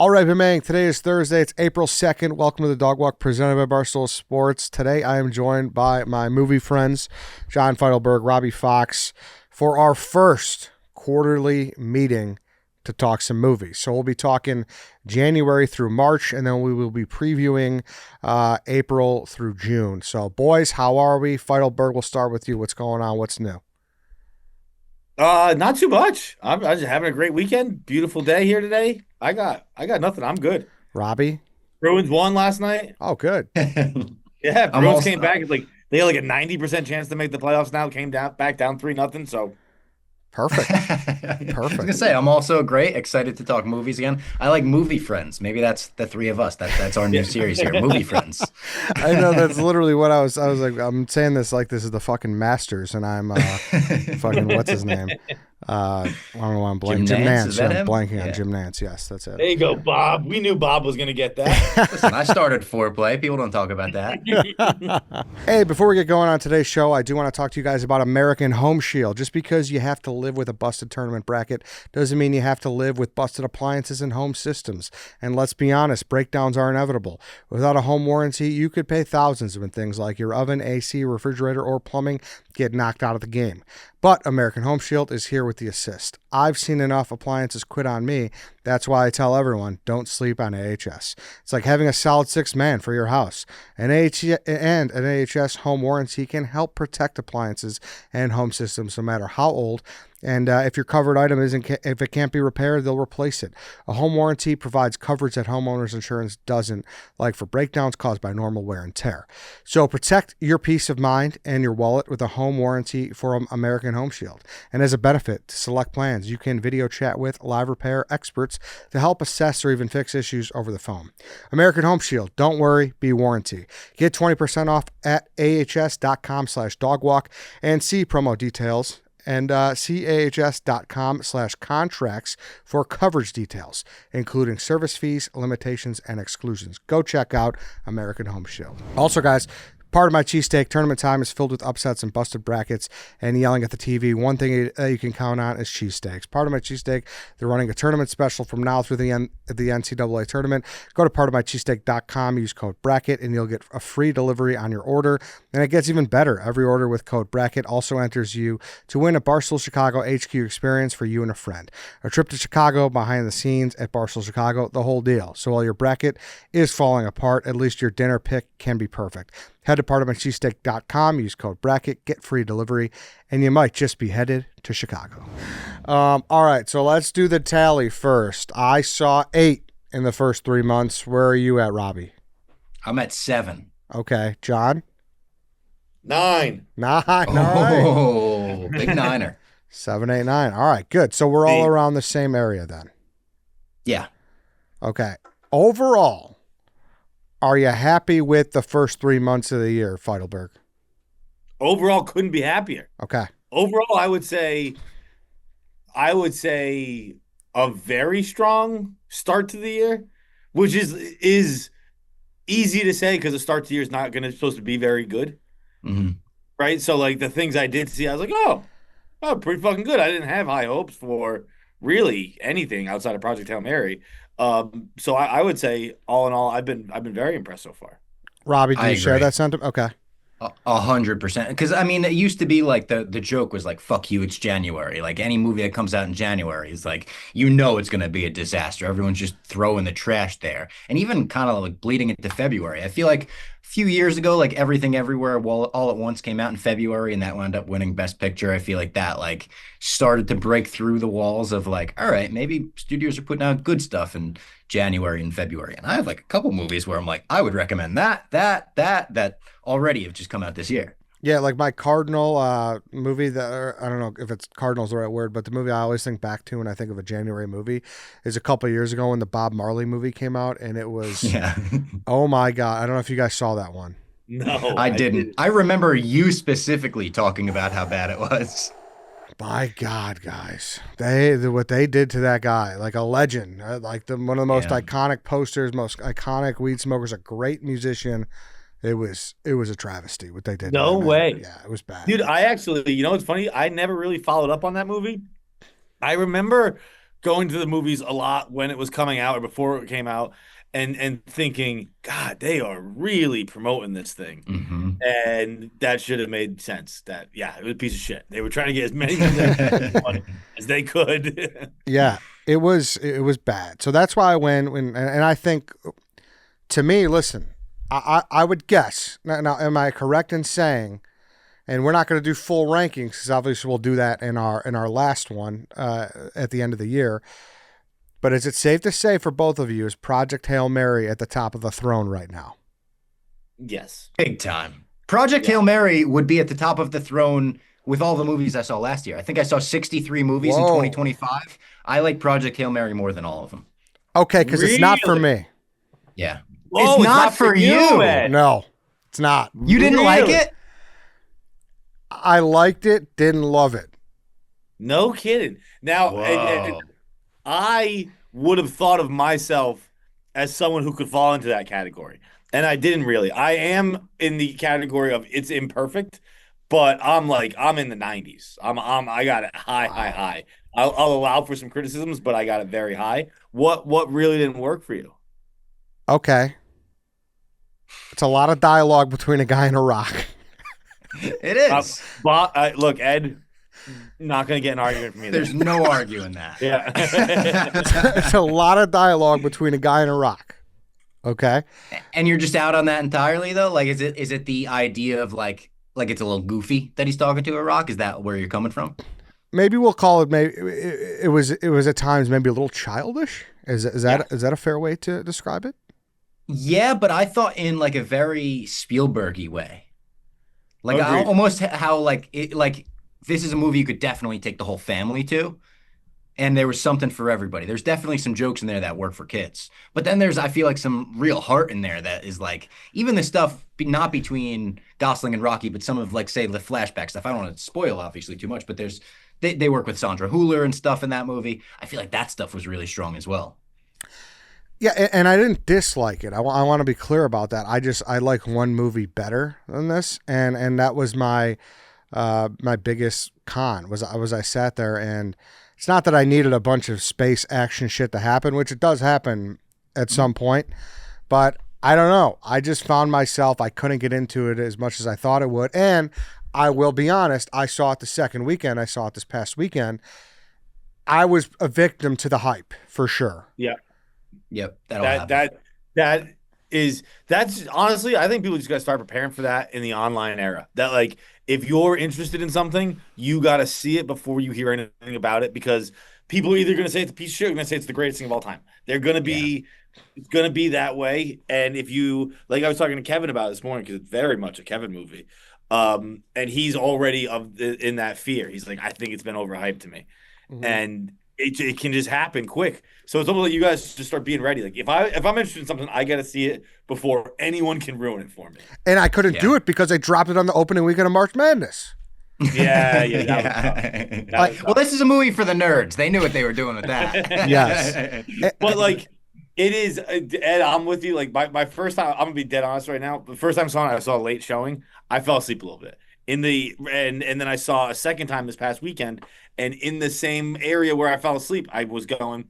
All right, Bemang, today is Thursday. It's April 2nd. Welcome to the Dog Walk presented by Barstool Sports. Today I am joined by my movie friends, John Feitelberg, Robbie Fox, for our first quarterly meeting to talk some movies. So we'll be talking January through March, and then we will be previewing April through June. So, boys, how are we? Feitelberg, we'll start with you. What's going on? What's new? Not too much. I'm just having a great weekend. Beautiful day here today. I got nothing. I'm good. Robbie? Bruins won last night. Oh, good. Yeah, I'm Bruins came also back. It's like they had like a 90% chance to make the playoffs now. Came down back down 3-0. So Perfect. I was gonna Perfect. say I'm also great, excited to talk movies again. I like movie friends. Maybe that's the three of us. That's our new yeah. series here, movie friends. I know that's literally what I was like, I'm saying this like this is the fucking Masters, and I'm fucking what's his name? I don't know why I'm blanking. Jim Jim Nance, is Nance. Yeah, that I'm him? blanking on Yeah. Jim Nance. Yes, that's it. There you go, Bob. We knew Bob was gonna get that. Listen, I started foreplay. People don't talk about that. Hey, before we get going on today's show, I do want to talk to you guys about American Home Shield. Just because you have to live with a busted tournament bracket doesn't mean you have to live with busted appliances and home systems. And let's be honest, breakdowns are inevitable. Without a home warranty, you could pay thousands when things like your oven, AC, refrigerator, or plumbing get knocked out of the game. But American Home Shield is here with the assist. I've seen enough appliances quit on me. That's why I tell everyone, don't sleep on AHS. It's like having a solid six man for your house. An AHS home warranty can help protect appliances and home systems no matter how old. And if your covered item if it can't be repaired, they'll replace it. A home warranty provides coverage that homeowners insurance doesn't, like for breakdowns caused by normal wear and tear. So protect your peace of mind and your wallet with a home warranty from American Home Shield. And as a benefit to select plans, you can video chat with live repair experts to help assess or even fix issues over the phone. American Home Shield, don't worry, be warranty. Get 20% off at ahs.com/dogwalk and see promo details and cahs.com/contracts for coverage details, including service fees, limitations, and exclusions. Go check out American Home Shield. Also, guys, part of my cheesesteak tournament time is filled with upsets and busted brackets and yelling at the TV. One thing you can count on is cheesesteaks. Part of my cheesesteak, they're running a tournament special from now through the NCAA tournament. Go to partofmycheesesteak.com, use code bracket, and you'll get a free delivery on your order. And it gets even better. Every order with code bracket also enters you to win a Barstool Chicago HQ experience for you and a friend. A trip to Chicago, behind the scenes at Barstool Chicago, the whole deal. So while your bracket is falling apart, at least your dinner pick can be perfect. Head to partofmycheesesteak.com, use code bracket, get free delivery, and you might just be headed to Chicago. All right, so let's do the tally first. I saw 8 in the first 3 months. Where are you at, Robbie? I'm at 7. Okay, John? 9. 9, all right. Oh, big niner. 7, 8, 9. All right, good. So we're all Hey. around the same area then. Yeah. Okay. Overall, are you happy with the first 3 months of the year, Feidelberg? Overall, couldn't be happier. Okay. Overall, I would say a very strong start to the year, which is easy to say because the start to the year is not going to supposed to be very good. hmm Right. So like the things I did see, I was like, oh, pretty fucking good. I didn't have high hopes for really anything outside of Project Hail Mary. So I would say all in all, I've been very impressed so far. Robbie, do I you share agree. that sentiment? Okay. 100%. Because I mean, it used to be like the joke was like, "Fuck you, it's January." Like any movie that comes out in January is like, it's gonna be a disaster. Everyone's just throwing the trash there, and even kind of like bleeding into February. I feel like a few years ago, like Everything Everywhere all at once came out in February, and that wound up winning Best Picture. I feel like that like started to break through the walls of like, all right, maybe studios are putting out good stuff in January and February. And I have like a couple movies where I'm like, I would recommend that already have just come out this year. Yeah, like my Cardinal movie that, or I don't know if it's Cardinal's the right word, but the movie I always think back to when I think of a January movie is a couple of years ago when the Bob Marley movie came out, and it was, Yeah. oh my God, I don't know if you guys saw that one. No, I I didn't. didn't. I remember you specifically talking about how bad it was. My God, guys, what they did to that guy, like a legend, like one of the most Yeah. iconic posters, most iconic weed smokers, a great musician. It was a travesty what they did to No that man. way. Yeah, it was bad. Dude, I actually, what's funny? I never really followed up on that movie. I remember going to the movies a lot when it was coming out or before it came out, and thinking, God, they are really promoting this thing. Hmm. And that should have made sense. That yeah, it was a piece of shit. They were trying to get as many money as they could. Yeah, it was bad. So that's why when I think, to me, listen, I would guess now. Am I correct in saying? And we're not going to do full rankings because obviously we'll do that in our last one at the end of the year. But is it safe to say for both of you is Project Hail Mary at the top of the throne right now? Yes. Big time. Project Yeah. Hail Mary would be at the top of the throne with all the movies I saw last year. I think I saw 63 movies in Whoa. 2025. I like Project Hail Mary more than all of them. Okay, because it's not for Really? me. Yeah. Oh, It's not for you. Ed. No, it's not. You didn't like Really? it? I liked it, didn't love it. No kidding. Now, Whoa. I would have thought of myself as someone who could fall into that category, and I didn't really. I am in the category of it's imperfect, but I'm in the 90s. I got it high, high, Wow. high. I'll allow for some criticisms, but I got it very high. What really didn't work for you? Okay. It's a lot of dialogue between a guy and a rock. It is. Look, Ed, not gonna get an argument from me there. There's no arguing that. Yeah. It's a lot of dialogue between a guy and a rock. Okay. And you're just out on that entirely though? Like is it the idea of like it's a little goofy that he's talking to a rock? Is that where you're coming from? Maybe we'll call it. Maybe it was at times maybe a little childish. Is that a fair way to describe it? Yeah, but I thought in like a very Spielbergy way. Like Agreed. almost how like this is a movie you could definitely take the whole family to. And there was something for everybody. There's definitely some jokes in there that work for kids. But then I feel like some real heart in there that is like, even the stuff not between Gosling and Rocky, but some of like, say, the flashback stuff. I don't want to spoil obviously too much, but they work with Sandra Hüller and stuff in that movie. I feel like that stuff was really strong as well. Yeah, and I didn't dislike it. I want to be clear about that. I like one movie better than this, and that was my biggest con was I sat there, and it's not that I needed a bunch of space action shit to happen, which it does happen at some point, but I don't know. I just found myself, I couldn't get into it as much as I thought it would, and I will be honest, I saw it the second weekend. I saw it this past weekend. I was a victim to the hype for sure. Yeah. Yep, that'll happen. That's honestly, I think people just gotta start preparing for that in the online era. That like if you're interested in something, you gotta see it before you hear anything about it, because people are either gonna say it's a piece of shit or gonna say it's the greatest thing of all time. They're gonna be It's gonna be that way. And if you like, I was talking to Kevin about it this morning because it's very much a Kevin movie. And he's already in that fear. He's like, I think it's been overhyped to me. Mhm. And it can just happen quick. So it's almost like you guys just start being ready. Like if I'm interested in something, I gotta see it before anyone can ruin it for me. And I couldn't do it because they dropped it on the opening weekend of March Madness. Yeah, that was tough. That was Well, tough. this is a movie for the nerds. They knew what they were doing with that. Yes. But like it is, Ed, I'm with you. Like my first time, I'm gonna be dead honest right now. The first time I saw a late showing. I fell asleep a little bit and then I saw a second time this past weekend, and in the same area where I fell asleep, I was going,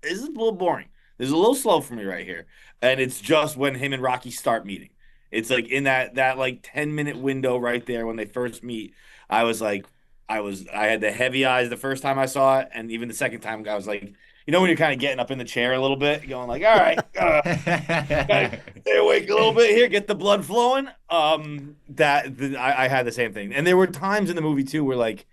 this is a little boring. This is a little slow for me right here. And it's just when him and Rocky start meeting. It's like in that like 10-minute window right there when they first meet. I was like, I had the heavy eyes the first time I saw it, and even the second time I was like, you know, when you're kind of getting up in the chair a little bit, going like, all right, gotta stay awake a little bit here, get the blood flowing. I had the same thing, and there were times in the movie too where like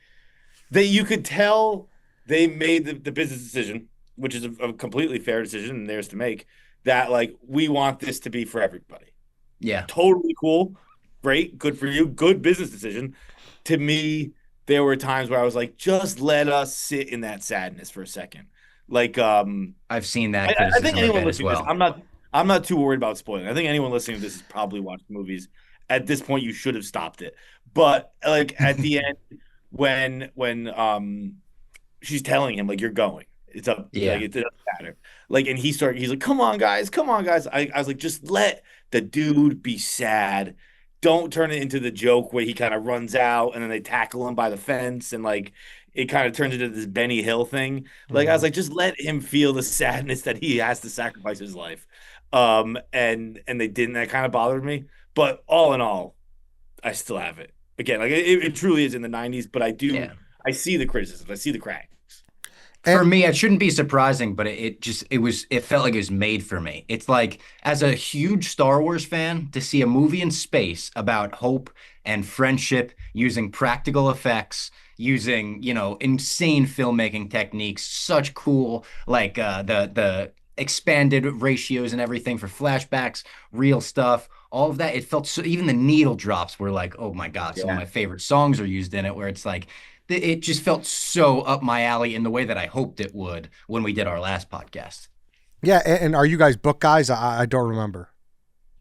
you could tell they made the business decision, which is a completely fair decision and theirs to make. That like we want this to be for everybody. Yeah. Totally cool, great, good for you, good business decision. To me, there were times where I was like, just let us sit in that sadness for a second. Like, I've seen that I criticism think a anyone bit as listening to well. this, I'm not too worried about spoiling. I think anyone listening to this has probably watched movies. At this point, you should have stopped it. But like at the end, when she's telling him like you're going, it's up, Yeah. like it doesn't matter. Like, and he's like, come on, guys, come on, guys. I was like, just let the dude be sad. Don't turn it into the joke where he kind of runs out and then they tackle him by the fence and like it kind of turns into this Benny Hill thing. Like I was like, just let him feel the sadness that he has to sacrifice his life. And they didn't. That kind of bothered me. But all in all, I still have it. Again, like it truly is in the 90s, but Yeah. I see the criticisms. I see the cracks. For And me, it shouldn't be surprising, but it felt like it was made for me. It's like, as a huge Star Wars fan, to see a movie in space about hope and friendship using practical effects, using, insane filmmaking techniques, such cool, like the expanded ratios and everything for flashbacks, real stuff, all of that. It felt so, even the needle drops were like, oh my God, some of Yeah. my favorite songs are used in it, where it's like, it just felt so up my alley in the way that I hoped it would when we did our last podcast. yeah, and are you guys book guys? I don't remember.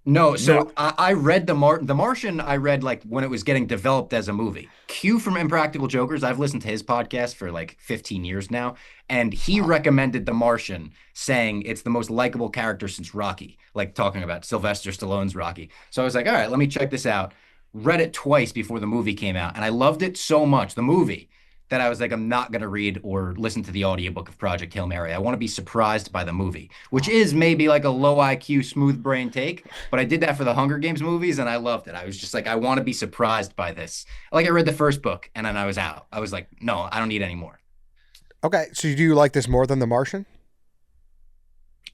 No, No. so I read the Martian. I read like when it was getting developed as a movie. Q from Impractical Jokers. I've listened to his podcast for like 15 years now, and he recommended The Martian, saying it's the most likable character since Rocky. Like talking about Sylvester Stallone's Rocky. So I was like, all right, let me check this out. Read it twice before the movie came out, and I loved it so much, the movie, that I was like, I'm not going to read or listen to the audiobook of Project Hail Mary. I want to be surprised by the movie, which is maybe like a low IQ, smooth brain take. But I did that for the Hunger Games movies, and I loved it. I was just like, I want to be surprised by this. Like, I read the first book, and then I was out. I was like, no, I don't need any more. Okay, so do you like this more than The Martian?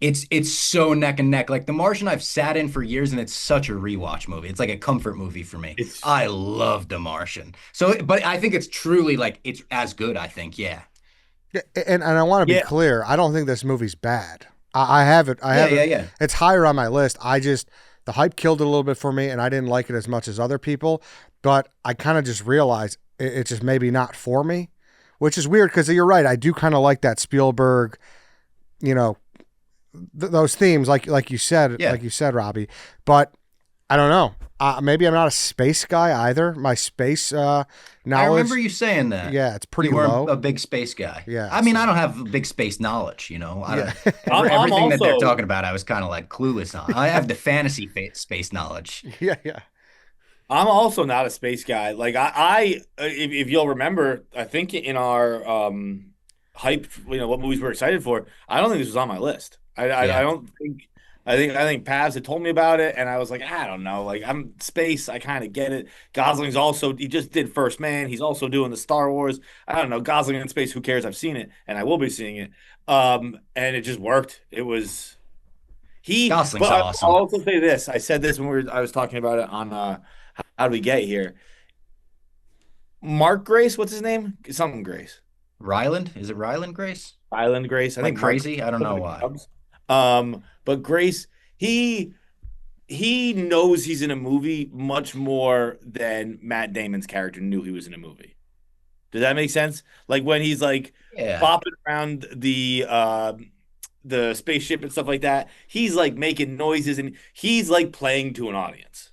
It's so neck and neck. Like The Martian, I've sat in for years, and it's such a rewatch movie. It's like a comfort movie for me. It's I love The Martian. So, but I think it's truly like it's as good. I think, yeah, Yeah, and I want to be Yeah. clear. I don't think this movie's bad. I have it. I yeah, have yeah, it. yeah. It's higher on my list. The hype killed it a little bit for me, and I didn't like it as much as other people. But I kind of just realized it's just maybe not for me, which is weird because you're right. I do kind of like that Spielberg, you know, those themes, Yeah. like you said, Robbie. But I don't know. Maybe I'm not a space guy either. My space I knowledge, remember you saying that. yeah, it's pretty You weren't low. a big space guy. Yeah, I mean, so- I don't have big space knowledge, I Yeah. don't, I'm everything that they're also- talking about, I was kind of like clueless on. I have the fantasy space knowledge. yeah. I'm also not a space guy. Like if you'll remember, I think in our hype, what movies we're excited for, I don't think this was on my list. I Yeah. don't think. I think Pavs had told me about it, and I was like, I don't know. Like I'm space, I kind of get it. Gosling's also he just did First Man. He's also doing the Star Wars. I don't know. Gosling in space. Who cares? I've seen it, and I will be seeing it. And it just worked. It was he. Gosling's But awesome. I'll also say this. I said this when I was talking about it on How Do We Get Here? Mark Grace, what's his name? Something Grace. Ryland? Is it Ryland Grace? Island Grace. I Like think Mark- crazy? I don't know why. But Grace, he knows he's in a movie much more than Matt Damon's character knew he was in a movie. Does that make sense? Like when he's like Yeah. bopping around the spaceship and stuff like that, he's like making noises and he's like playing to an audience.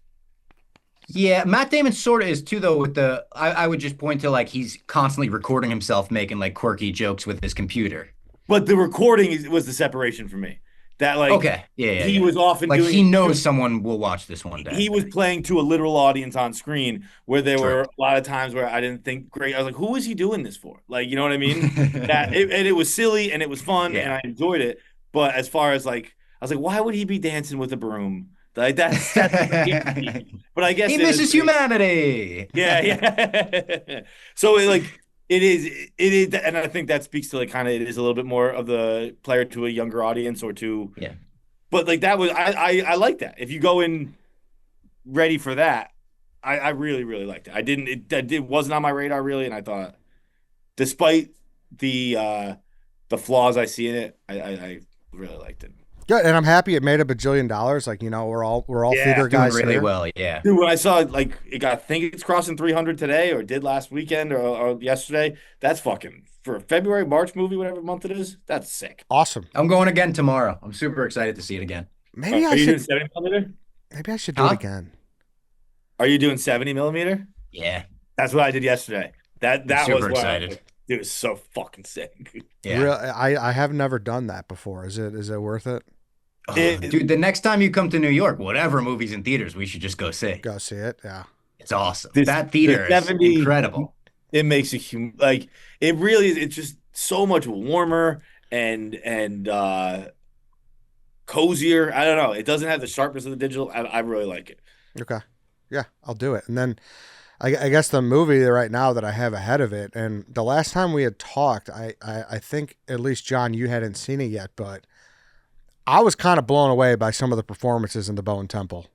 Yeah, Matt Damon sort of is too, though, with I would just point to like he's constantly recording himself making like quirky jokes with his computer. But the recording was the separation for me. That like Okay. Yeah. he was often like doing he knows someone will watch this one day. he was playing to a literal audience on screen where there True. were a lot of times where I didn't think great. I was like, who is he doing this for? Like, you know what I mean? And it was silly and it was fun and Yeah. I enjoyed it. But as far as like, I was like, why would he be dancing with a broom? Like that's but I guess He it misses is- humanity. Yeah. So it is, and I think that speaks to like kind of it is a little bit more of the player to a younger audience or to Yeah. But like that was I like that. If you go in ready for that, I really really liked it. It wasn't on my radar really, and I thought, despite the flaws I see in it, I really liked it. Good, and I'm happy it made $1 bajillion. Like we're all Yeah, theater Doing guys really here. well. Yeah. Dude, when I saw like I think it's crossing 300 today, or did last weekend, or yesterday. That's fucking for a February, March movie, whatever month it is. That's sick. Awesome. I'm going again tomorrow. I'm super excited to see it again. Maybe Are I you doing should. 70 millimeter? Maybe I should do Huh? it again. Are you doing 70 millimeter? Yeah. That's what I did yesterday. That super was what excited. Dude, it was so fucking sick. Yeah. Real, I have never done that before. Is it worth it? Oh, It- dude, the next time you come to New York, whatever movie's in theaters, we should just go see. Go see it. Yeah. It's awesome. This- That theater the is 70 incredible. It makes like it really is. It's just so much warmer and cozier. I don't know. It doesn't have the sharpness of the digital. I really like it. Okay. Yeah, I'll do it. And then I guess the movie right now that I have ahead of it, and the last time we had talked, I think at least John, you hadn't seen it yet, but I was kind of blown away by some of the performances in the Bone Temple.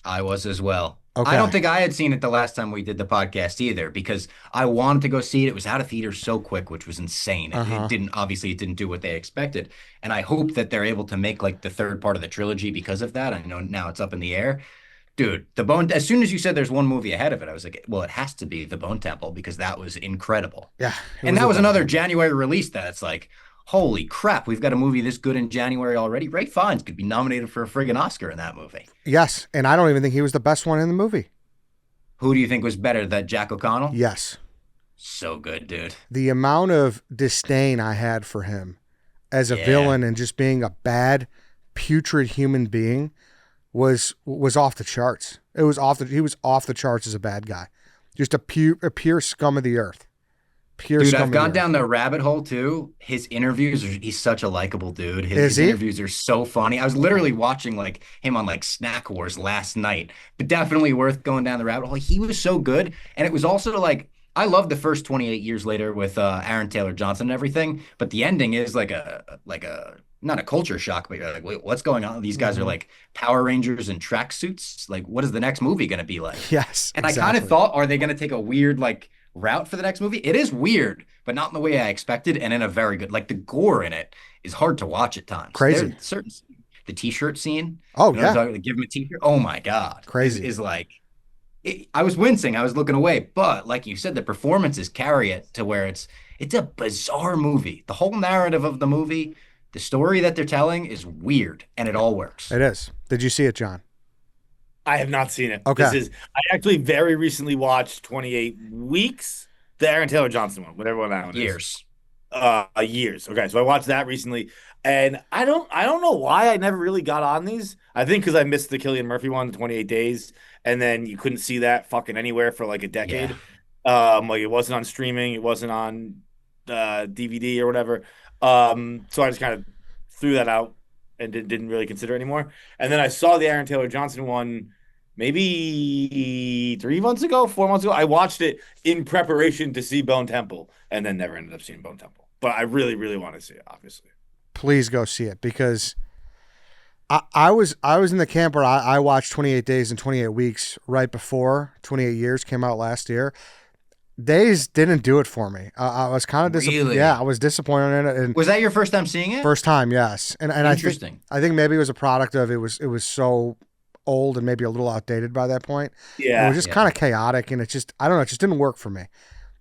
I was as well. I Okay. don't think I had seen it the last time we did the podcast either because I wanted to go see it. It was out of theaters so quick, which was insane. It Uh-huh. didn't obviously it didn't do what they expected. And I hope that they're able to make like the third part of the trilogy because of that. I know now it's up in the air. Dude, the Bone as soon as you said there's one movie ahead of it, I was like, well, it has to be the Bone Temple because that was incredible. Yeah, it And was that the was Bone another Temple. January release that's like, holy crap, we've got a movie this good in January already. Ray Fiennes could be nominated for a friggin' Oscar in that movie. Yes, and I don't even think he was the best one in the movie. Who do you think was better, that Jack O'Connell? Yes. So good, dude. The amount of disdain I had for him as a Yeah. villain and just being a bad, putrid human being was off the charts. He was off the charts as a bad guy. Just a pure scum of the earth. Pure Dude, scum I've of gone the earth. down the rabbit hole too. His interviews he's such a likable dude. Is His he? interviews are so funny. I was literally watching like him on like Snack Wars last night, but definitely worth going down the rabbit hole. He was so good. And it was also like, I love the first 28 years later with Aaron Taylor Johnson and everything, but the ending is like a not a culture shock, but you're like, wait, what's going on? These guys are Mhm. like Power Rangers in tracksuits. Like, what is the next movie going to be like? Yes, And I kind of exactly. thought, are they going to take a weird like route for the next movie? It is weird, but not in the way I expected, and in a very good. Like the gore in it is hard to watch at times. There Crazy. are certain the t-shirt scene. Oh You know what I'm yeah, talking? Like, give him a t-shirt. Oh my God, crazy. is like. I was wincing. I was looking away, but like you said, the performances carry it to where it's a bizarre movie. The whole narrative of the movie, the story that they're telling is weird, and it all works. It is. Did you see it, John? I have not seen it. Okay. I actually very recently watched 28 Weeks, the Aaron Taylor Johnson one, whatever one that one is. Years. Years. Okay, so I watched that recently, and I don't know why I never really got on these. I think because I missed the Cillian Murphy one, 28 Days, and then you couldn't see that fucking anywhere for like a Yeah. decade. Like it wasn't on streaming, it wasn't on DVD or whatever. So I just kind of threw that out and didn't really consider it anymore. And then I saw the Aaron Taylor Johnson one maybe 3 months ago, 4 months ago. I watched it in preparation to see Bone Temple, and then never ended up seeing Bone Temple. But I really, really want to see it, obviously. Please go see it because I was in the camp where I watched 28 Days and 28 Weeks right before 28 Years came out last year. Days didn't do it for me. I was kind of disappointed. Really? Yeah, I was disappointed in it. And Was that your first time seeing it? first time, yes. And Interesting. I think maybe it was a product of it was so old and maybe a little outdated by that point. It was Yeah. just Yeah. kind of chaotic, and it just I don't know, it just didn't work for me.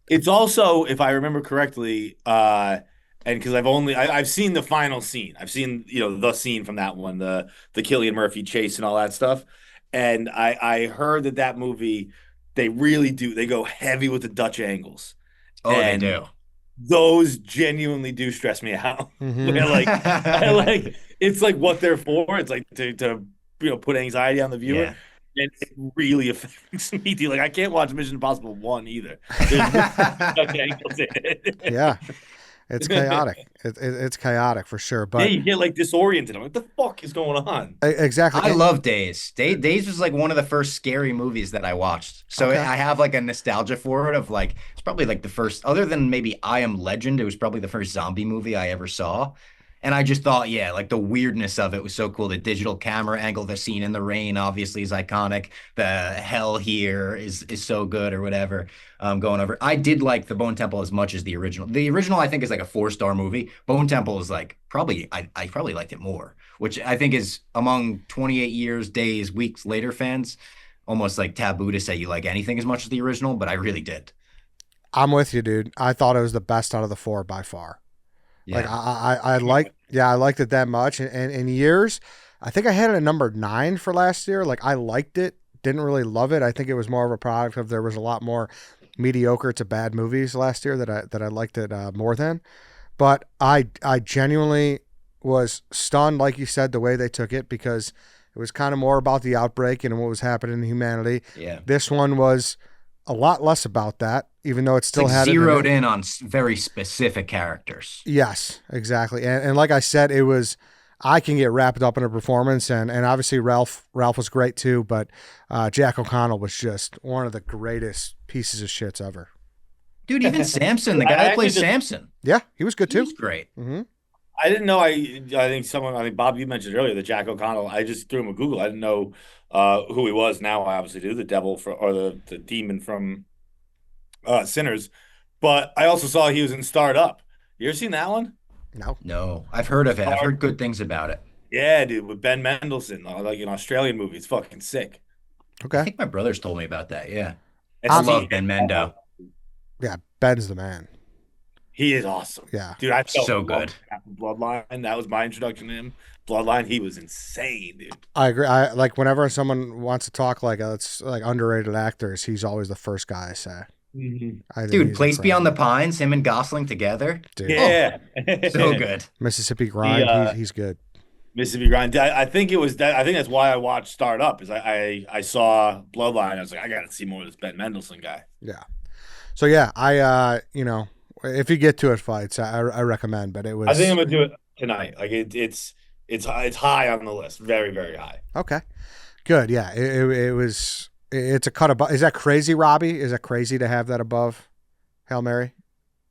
It's also, if I remember correctly, and because I've seen the final scene. I've seen, the scene from that one, the Cillian Murphy chase and all that stuff. And I heard that movie, they really do. They go heavy with the Dutch angles. Oh, they And do. those genuinely do stress me out. Mhm. Where like I like it's like what they're for. It's like to put anxiety on the viewer. Yeah. And it really affects me. Dude. Like I can't watch Mission Impossible 1 either. There's Dutch angles in it. Yeah, it's chaotic. It's chaotic for sure. Yeah, But you get like disoriented. I'm like, what the fuck is going on? exactly. I love Days. Days was like one of the first scary movies that I watched. So Okay. I have like a nostalgia for it of like, it's probably like the first, other than maybe I Am Legend, it was probably the first zombie movie I ever saw. And I just thought, yeah, like the weirdness of it was so cool. The digital camera angle, the scene in the rain obviously is iconic. The hell here is so good or whatever. Going over. I did like the Bone Temple as much as the original. The original I think is like a 4-star movie. Bone Temple is like probably I probably liked it more, which I think is among 28 years, days, weeks later fans, almost like taboo to say you like anything as much as the original, but I really did. I'm with you, dude. I thought it was the best out of the four by far. Like Yeah. I liked it that much. And in years, I think I had it at number 9 for last year. Like I liked it, didn't really love it. I think it was more of a product of there was a lot more mediocre to bad movies last year that I liked it more than. But I genuinely was stunned, like you said, the way they took it because it was kind of more about the outbreak and what was happening in humanity. Yeah. This one was a lot less about that, even though it It's still like had it zeroed it. in on very specific characters. Yes, exactly. And like I said, it was I can get wrapped up in a performance, and obviously Ralph was great too, but Jack O'Connell was just one of the greatest pieces of shits ever. Dude, even Samson, the I guy that actually plays just Samson, Yeah, he was good too. he's great. Hmm. I didn't know. I think Bob, you mentioned earlier the Jack O'Connell. I just threw him a Google. I didn't know who he was. Now I obviously do. The devil for or the demon from Sinners. But I also saw he was in Starred Up. You ever seen that one? No. No, I've heard of it. I've heard good things about it. Yeah, dude, with Ben Mendelsohn, like an Australian movie. It's fucking sick. I Okay. think my brothers told me about that. Yeah. And I I'm, love Ben Mendo. yeah, Ben's the man. he is awesome. Yeah. Dude, I fell So in love good. with Captain Bloodline. That was my introduction to him. Bloodline, he was insane, dude. I agree. I like whenever someone wants to talk like it's like underrated actors, he's always the first guy I say. Mhm. I think Dude, he's Place Beyond the incredible. Pines, him and Gosling together. Dude. Yeah. So good. Mississippi The Grind, he's good. Mississippi Grind. I think it was that. I think that's why I watched Start Up. Is I saw Bloodline. I was like, I got to see more of this Ben Mendelsohn guy. Yeah. So yeah, I if you get to it fights, I recommend. But it was I think I'm gonna do it tonight. Like it's high on the list. Very very high. okay. Good. Yeah. It was. It's a cut above. Is that crazy, Robbie? Is that crazy to have that above Hail Mary?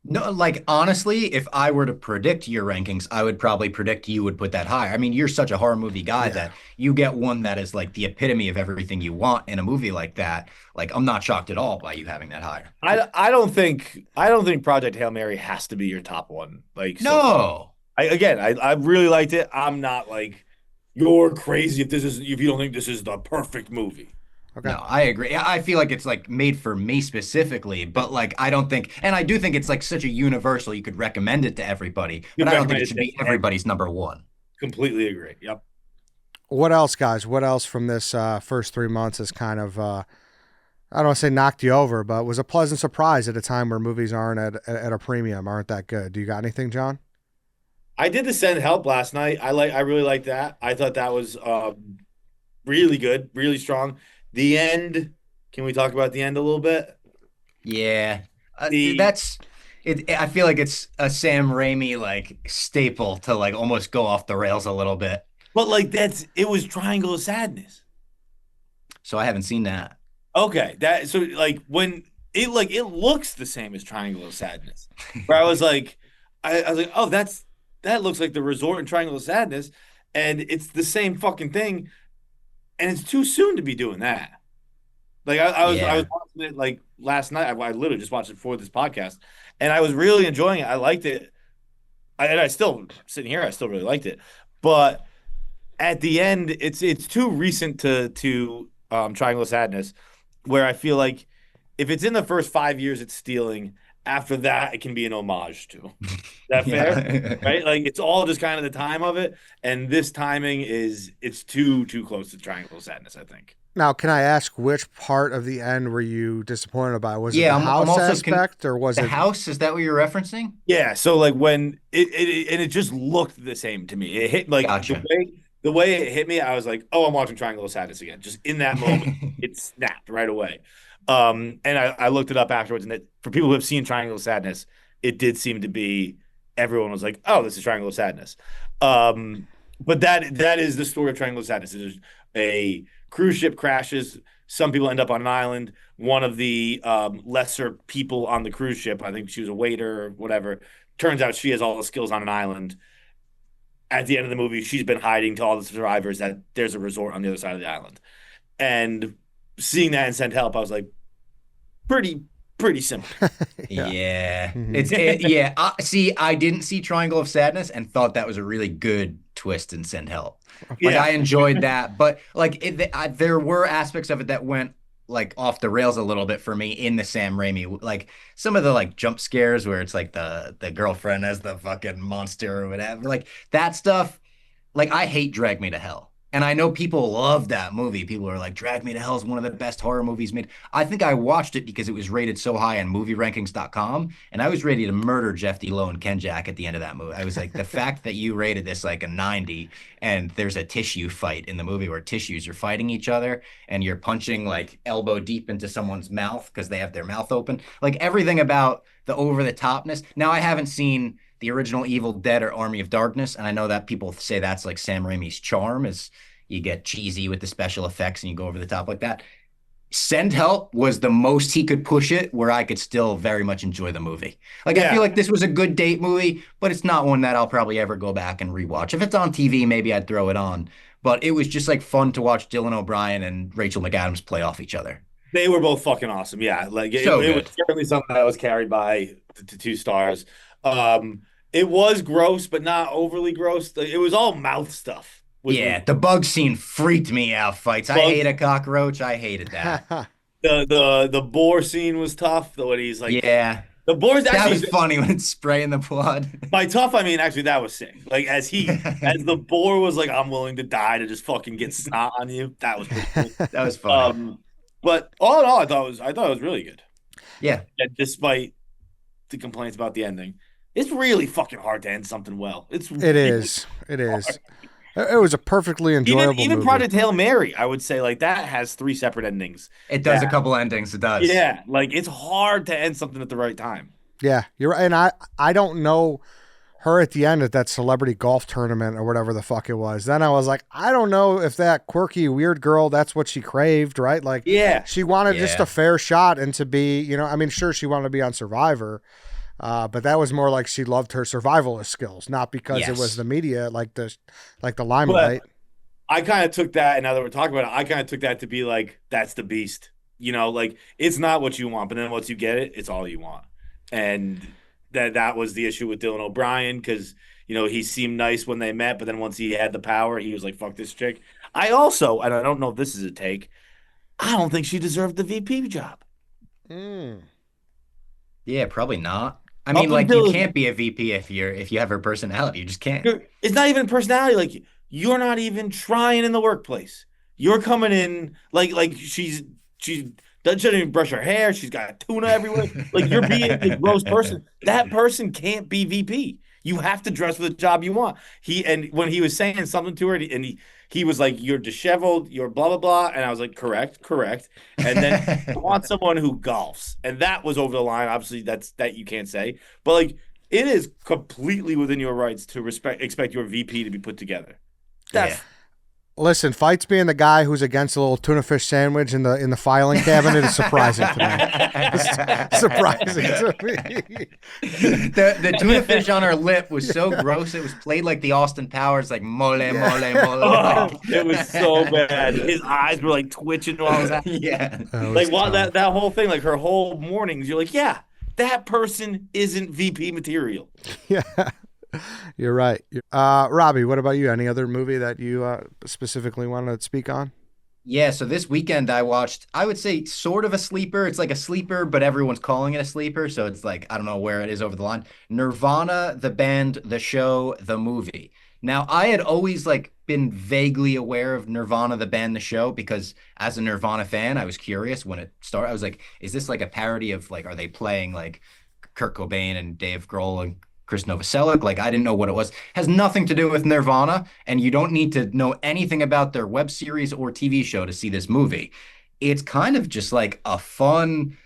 No, like honestly, if I were to predict your rankings, I would probably predict you would put that higher. I mean, you're such a horror movie guy Yeah. that you get one that is like the epitome of everything you want in a movie like that. Like, I'm not shocked at all by you having that higher. I don't think Project Hail Mary has to be your top one. Like so far. No. I really liked it. I'm not like you're crazy if you don't think this is the perfect movie. Okay. No, I agree. I feel like it's like made for me specifically, but like I don't think, and I do think it's like such a universal, you could recommend it to everybody, but I don't think recommend it it should to be everybody's number one. Completely agree. Yep. What else, guys? What else from this first 3 months is kind of I don't want to say knocked you over, but was a pleasant surprise at a time where movies aren't at a premium, aren't that good. Do you got anything, John? I did the Send Help last night. I really liked that. I thought that was really good, really strong. The end. Can we talk about the end a little bit? Yeah, The that's it. I feel like it's a Sam Raimi like staple to like almost go off the rails a little bit. But like it was Triangle of Sadness. So I haven't seen that. Okay, that so like when it looks the same as Triangle of Sadness. Where I was like, I was like, oh, that looks like the resort in Triangle of Sadness, and it's the same fucking thing, and it's too soon to be doing that. Like I was Yeah. watching it like last night. I literally just watched it for this podcast, and I was really enjoying it. I liked it, and I still sitting here. I still really liked it, but at the end, it's too recent to Triangle of Sadness, where I feel like if it's in the first 5 years, it's stealing. After that, it can be an homage to. Is that fair? Yeah. Right? Like it's all just kind of the time of it, and this timing it's too close to Triangle of Sadness. I think. Now, can I ask which part of the end were you disappointed about? Was it Yeah, the I'm house also aspect, or was the it? house, is that what you're referencing? Yeah, so like when it just looked the same to me. It hit like Gotcha. the way it hit me, I was like, "Oh, I'm watching Triangle of Sadness again." Just in that moment, it snapped right away. And I looked it up afterwards, and for people who have seen Triangle of Sadness, it did seem to be everyone was like, "Oh, this is Triangle of Sadness." But that is the story of Triangle of Sadness. There's a cruise ship crashes. Some people end up on an island. One of the lesser people on the cruise ship, I think she was a waiter or whatever, turns out she has all the skills on an island. At the end of the movie, she's been hiding to all the survivors that there's a resort on the other side of the island. And seeing that and Send Help, I was like, pretty simple. Yeah. Yeah. Mhm. Yeah. See, I didn't see Triangle of Sadness and thought that was a really good twist in Send Help. Like Yeah. I enjoyed that, but like there were aspects of it that went like off the rails a little bit for me in the Sam Raimi. Like some of the like jump scares where it's like the girlfriend as the fucking monster or whatever. Like that stuff. Like I hate Drag Me to Hell. And I know people love that movie. People are like, Drag Me to Hell is one of the best horror movies made. I think I watched it because it was rated so high on movierankings.com. And I was ready to murder Jeff D. Lowe and Ken Jack at the end of that movie. I was like, the fact that you rated this like a 90 and there's a tissue fight in the movie where tissues are fighting each other and you're punching like elbow deep into someone's mouth because they have their mouth open. Like everything about the over the topness. Now, I haven't seen the original Evil Dead or Army of Darkness. And I know that people say that's like Sam Raimi's charm is you get cheesy with the special effects and you go over the top like that. Send Help was the most he could push it where I could still very much enjoy the movie. Like I feel Yeah, like this was a good date movie, but it's not one that I'll probably ever go back and rewatch. If it's on TV, maybe I'd throw it on. But it was just like fun to watch Dylan O'Brien and Rachel McAdams play off each other. they were both fucking awesome. Yeah, like So it was good. certainly something that was carried by the 2 stars. Um, it was gross, but not overly gross. Like, it was all mouth stuff, which was Yeah, the bug scene freaked me out, fights. I hate bugs. a cockroach. I hated that. The boar scene was tough. Though when he's like Yeah, the boar's that was actually funny when it's spraying the blood. by tough. I mean, actually, that was sick. Like as the boar was like, I'm willing to die to just fucking get snot on you. That was pretty cool. That was funny. Um, but all in all, I thought it was really good. Yeah. And despite the complaints about the ending, it's really fucking hard to end something well. It's It really is. It hard. is. It was a perfectly enjoyable Even movie. Project Hail Mary, I would say like that has 3 separate endings. It does a That couple endings. It does. yeah, like it's hard to end something at the right time. Yeah, you're right. And I don't know her at the end at that celebrity golf tournament or whatever the fuck it was. Then I was like, I don't know if that quirky weird girl, that's what she craved, right? Like Yeah, she wanted just Yeah. a fair shot and to be, I mean, sure she wanted to be on Survivor, but that was more like she loved her survivalist skills, not because it was Yes. the media, like the but limelight. I kind of took that, and now that we're talking about it, I kind of took that to be like that's the beast. Like it's not what you want, but then once you get it, it's all you want. And that was the issue with Dylan O'Brien because he seemed nice when they met, but then once he had the power, he was like, "Fuck this chick." I also, and I don't know if this is a take, I don't think she deserved the VP job. Mm. Yeah, probably not. I Up mean, like you until can't be a VP if you have her personality. You just can't. it's not even personality. Like you're not even trying in the workplace. You're coming in like she doesn't even brush her hair. She's got tuna everywhere. Like you're being the gross person. That person can't be VP. You have to dress for the job you want. And when he was saying something to her, and he was like, "You're disheveled. You're blah blah blah," and I was like, "Correct, correct." And then I want someone who golfs, and that was over the line. Obviously, that you can't say, but like it is completely within your rights to expect your VP to be put together. Yeah. That's Listen, Fights being the guy who's against a little tuna fish sandwich in the filing cabinet is surprising to me. It's surprising to me. The tuna fish on her lip was so gross. It was played like the Austin Powers, like mole, mole, mole. oh, it was so bad. His eyes were like twitching while I was at Yeah. That was like while tough. that whole thing, like her whole mornings, you're like, yeah, that person isn't VP material. Yeah, you're right. Robbie, what about you? Any other movie that you specifically wanted to speak on? Yeah, so this weekend I watched, I would say sort of a sleeper. It's like a sleeper, but everyone's calling it a sleeper. So it's like, I don't know where it is over the line. Nirvana, the band, the show, the movie. Now, I had always like been vaguely aware of Nirvana, the band, the show, because as a Nirvana fan, I was curious when it started. I was like, is this like a parody of like, are they playing like Kurt Cobain and Dave Grohl and Chris Novoselic? Like, I didn't know what it was. Has nothing to do with Nirvana, and you don't need to know anything about their web series or TV show to see this movie. It's kind of just like a fun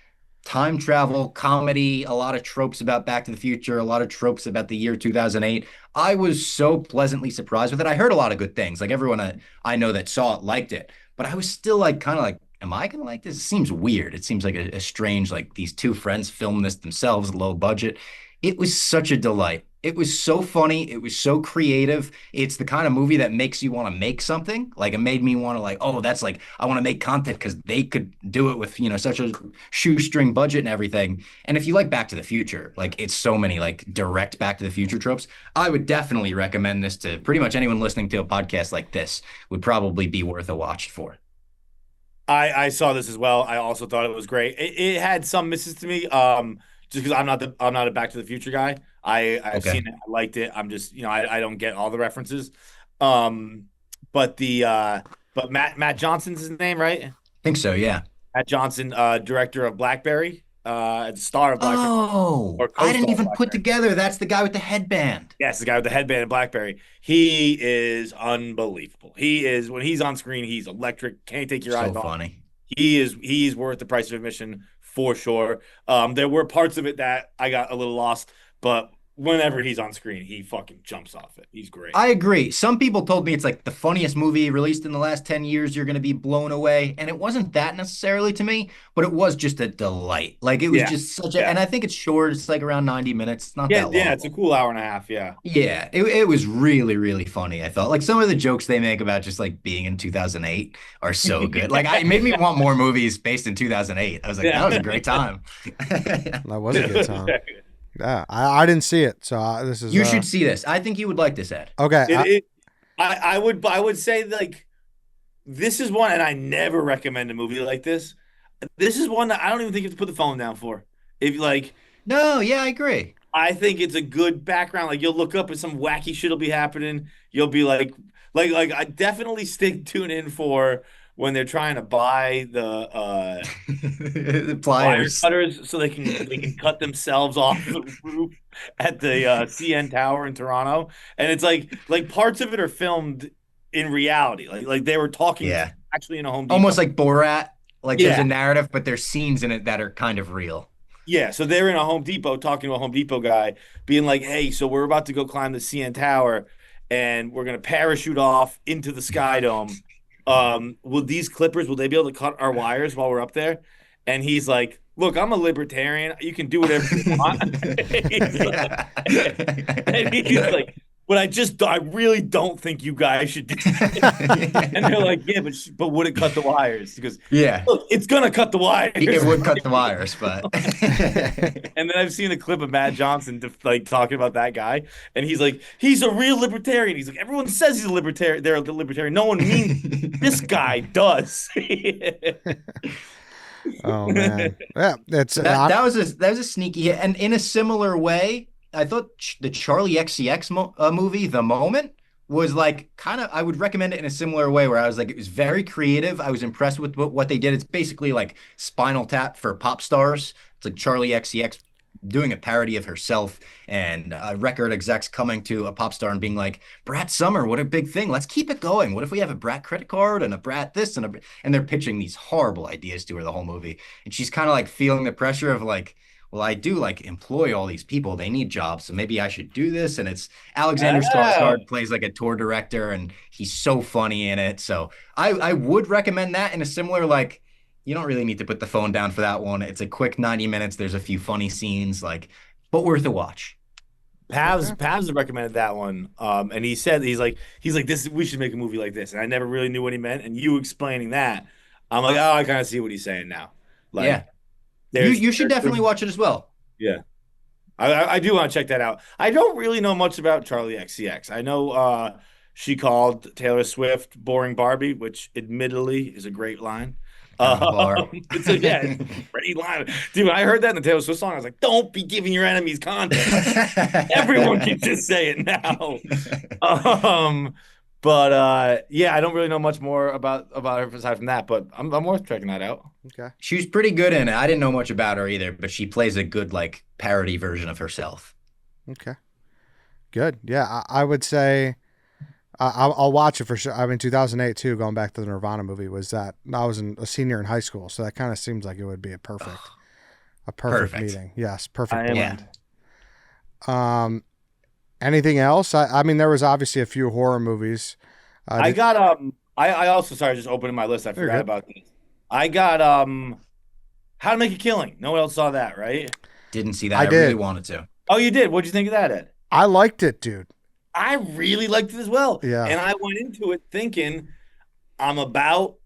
time travel comedy, a lot of tropes about Back to the Future, a lot of tropes about the year 2008. I was so pleasantly surprised with it. I heard a lot of good things. Like everyone I know that saw it liked it, but I was still like kind of like, am I gonna like this? It seems weird. It seems like a strange, like these two friends filmed this themselves, low budget. It was such a delight. It was so funny. It was so creative. It's the kind of movie that makes you want to make something. Like it made me want to like, oh, that's like I want to make content because they could do it with, such a shoestring budget and everything. And if you like Back to the Future, like it's so many like direct Back to the Future tropes. I would definitely recommend this to pretty much anyone listening to a podcast like this would probably be worth a watch for. I saw this as well. I also thought it was great. It had some misses to me. Just because I'm not a Back to the Future guy. I've Okay. seen it. I liked it. I'm just I don't get all the references. Um, but Matt Johnson's his name, right? Think so, yeah. Matt Johnson, director of Blackberry, star of Blackberry Oh, or I didn't co-star of even put Blackberry. together. That's the guy with the headband. Yes, the guy with the headband in Blackberry. He is unbelievable. He is when he's on screen, he's electric. Can't take your So eyes off. funny. He's worth the price of admission for sure. There were parts of it that I got a little lost, but whenever he's on screen, he fucking jumps off it. He's great. I agree. Some people told me it's like the funniest movie released in the last 10 years. You're going to be blown away. And it wasn't that necessarily to me, but it was just a delight. Like it was Yeah, just such a, yeah, and I think it's short. It's like around 90 minutes. It's not yeah, that yeah. long. It's a cool hour and a half. Yeah, Yeah, it was really, really funny. I thought like some of the jokes they make about just like being in 2008 are so good. Like it made me want more movies based in 2008. I was like, that yeah. was a great time. That was a good time. Yeah, I didn't see it, so this is You should see this. I think you would like this, Ed. okay. It, I would say like this is one, and I never recommend a movie like this. This is one that I don't even think you have to put the phone down for. If like No, yeah, I agree. I think it's a good background. Like you'll look up and some wacky shit will be happening. You'll be like I definitely tune in for when they're trying to buy the The wire pliers. cutters so they can cut themselves off the roof at the CN Tower in Toronto. And it's like parts of it are filmed in reality. Like they were talking Yeah. actually in a Home Depot. Almost like Borat. Like there's a Yeah. narrative, but there's scenes in it that are kind of real. Yeah, so they're in a Home Depot talking to a Home Depot guy, being like, "Hey, so we're about to go climb the CN Tower, and we're gonna parachute off into the Sky Dome. Will these clippers will they be able to cut our wires while we're up there?" And he's like, "Look, I'm a libertarian. You can do whatever you want." And he's like, "But I really don't think you guys should do that." And they're like, "Yeah, but would it cut the wires?" He goes, Yeah. "Look, it's gonna cut the wires." It would cut the wires, but And then I've seen a clip of Matt Johnson like talking about that guy, and he's like, he's a real libertarian. He's like, everyone says he's a libertarian. They're a libertarian. No one means this guy does. Oh man, yeah, it's that was a sneaky hit. And in a similar way, I thought the Charlie XCX movie, The Moment, was like kind of I would recommend it in a similar way where I was like it was very creative. I was impressed with what they did. It's basically like Spinal Tap for pop stars. It's like Charlie XCX doing a parody of herself and record execs coming to a pop star and being like, Brat Summer, what a big thing. Let's keep it going. What if we have a Brat credit card and a Brat this and they're pitching these horrible ideas to her the whole movie. And she's kind of like feeling the pressure of like, well, I do like employ all these people. They need jobs. So maybe I should do this. And it's Alexander Skarsgård plays like a tour director and he's so funny in it. So I would recommend that in a similar like, you don't really need to put the phone down for that one. It's a quick 90 minutes. There's a few funny scenes, like, but worth a watch. Pavs recommended that one, and he said he's like this. We should make a movie like this, and I never really knew what he meant. And you explaining that, I'm like, oh, I kind of see what he's saying now. Like, Yeah, you should definitely watch it as well. Yeah, I do want to check that out. I don't really know much about Charlie XCX. I know she called Taylor Swift "boring Barbie," which admittedly is a great line. It's a great line, dude. I heard that in the Taylor Swift song. I was like, "Don't be giving your enemies context." Everyone can just say it now. But yeah, I don't really know much more about her aside from that. But I'm worth checking that out. okay. She was pretty good in it. I didn't know much about her either, but she plays a good like parody version of herself. Okay, good. Yeah, I would say I'll watch it for sure. I mean, 2008 too. Going back to the Nirvana movie, was that I was a senior in high school, so that kind of seems like it would be a perfect meeting. Yes, perfect blend. Anything else? I mean, there was obviously a few horror movies. I also sorry, just opening my list. I forgot about this. I got How to Make a Killing. No one else saw that, right? Didn't see that. I did. Really wanted to. Oh, you did. What'd you think of that, Ed? I liked it, dude. I really liked it as well. Yeah. And I went into it thinking I'm about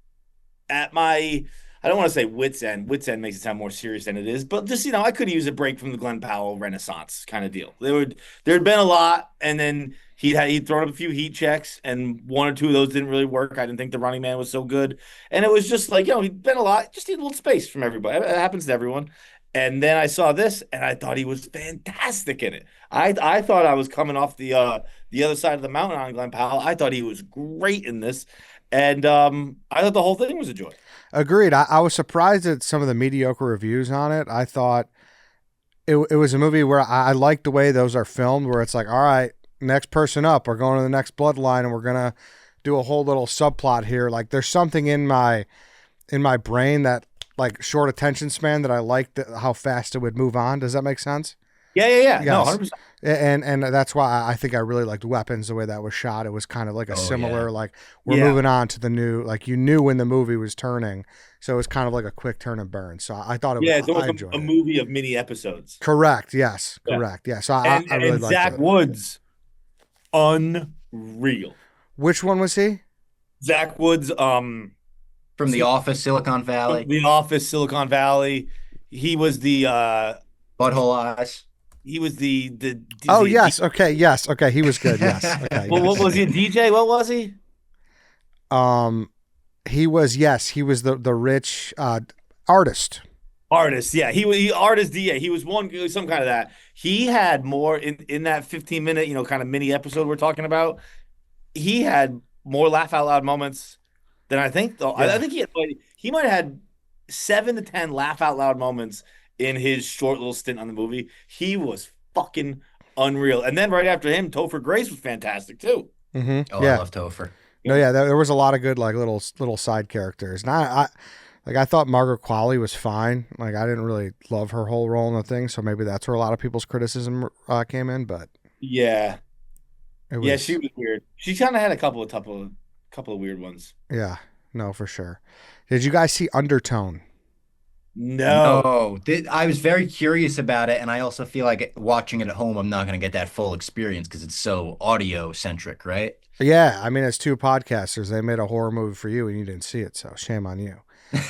at my, I don't want to say wit's end. Wit's end makes it sound more serious than it is, but just, I could use a break from the Glenn Powell Renaissance kind of deal. There'd been a lot, and then he'd thrown up a few heat checks, and one or two of those didn't really work. I didn't think The Running Man was so good. And it was just like, he'd been a lot, just need a little space from everybody. It happens to everyone. And then I saw this, and I thought he was fantastic in it. I thought I was coming off the the other side of the mountain on Glenn Powell. I thought he was great in this, and I thought the whole thing was a joy. Agreed. I was surprised at some of the mediocre reviews on it. I thought it was a movie where I liked the way those are filmed, where it's like, all right, next person up, we're going to the next bloodline, and we're gonna do a whole little subplot here. Like there's something in my brain that like short attention span that I liked how fast it would move on. Does that make sense? Yeah. No, Yes. 100%. And that's why I think I really liked Weapons, the way that was shot. It was kind of like a similar, yeah. like we're moving on to the new, like you knew when the movie was turning. So it was kind of like a quick turn and burn. So I thought it was, It's I almost enjoyed a it. movie of mini episodes. Correct. Yes. Yeah. Correct. Yeah. So And I really and liked Zach it. Woods, unreal. Which one was he? Zach Woods, From The Office, Silicon Valley, The Office, Silicon Valley. He was the Butthole Eyes. he was the Oh, the- yes. Okay. Yes. Okay. He was good. Yes. Okay. Well, what yes. was he? A DJ? What was he? He was, yes, he was the rich artist. Artist. Yeah, he artist DA. He was some kind of that. He had more in that 15-minute, kind of mini episode we're talking about. He had more laugh out loud moments than I think. Though Yeah. I think he might have had 7 to 10 laugh out loud moments in his short little stint on the movie. He was fucking unreal. And then right after him, Topher Grace was fantastic too. Mm-hmm. Oh, Yeah. I love Topher. No, yeah, there was a lot of good like little side characters. And I thought Margaret Qualley was fine. Like I didn't really love her whole role in the thing, so maybe that's where a lot of people's criticism came in. But Yeah, it was, yeah, she was weird. She kind of had a couple of weird ones. yeah, no, for sure. Did you guys see Undertone? No. No, I was very curious about it, and I also feel like watching it at home, I'm not going to get that full experience because it's so audio centric, right? Yeah, I mean, it's two podcasters. They made a horror movie for you, and you didn't see it, so shame on you.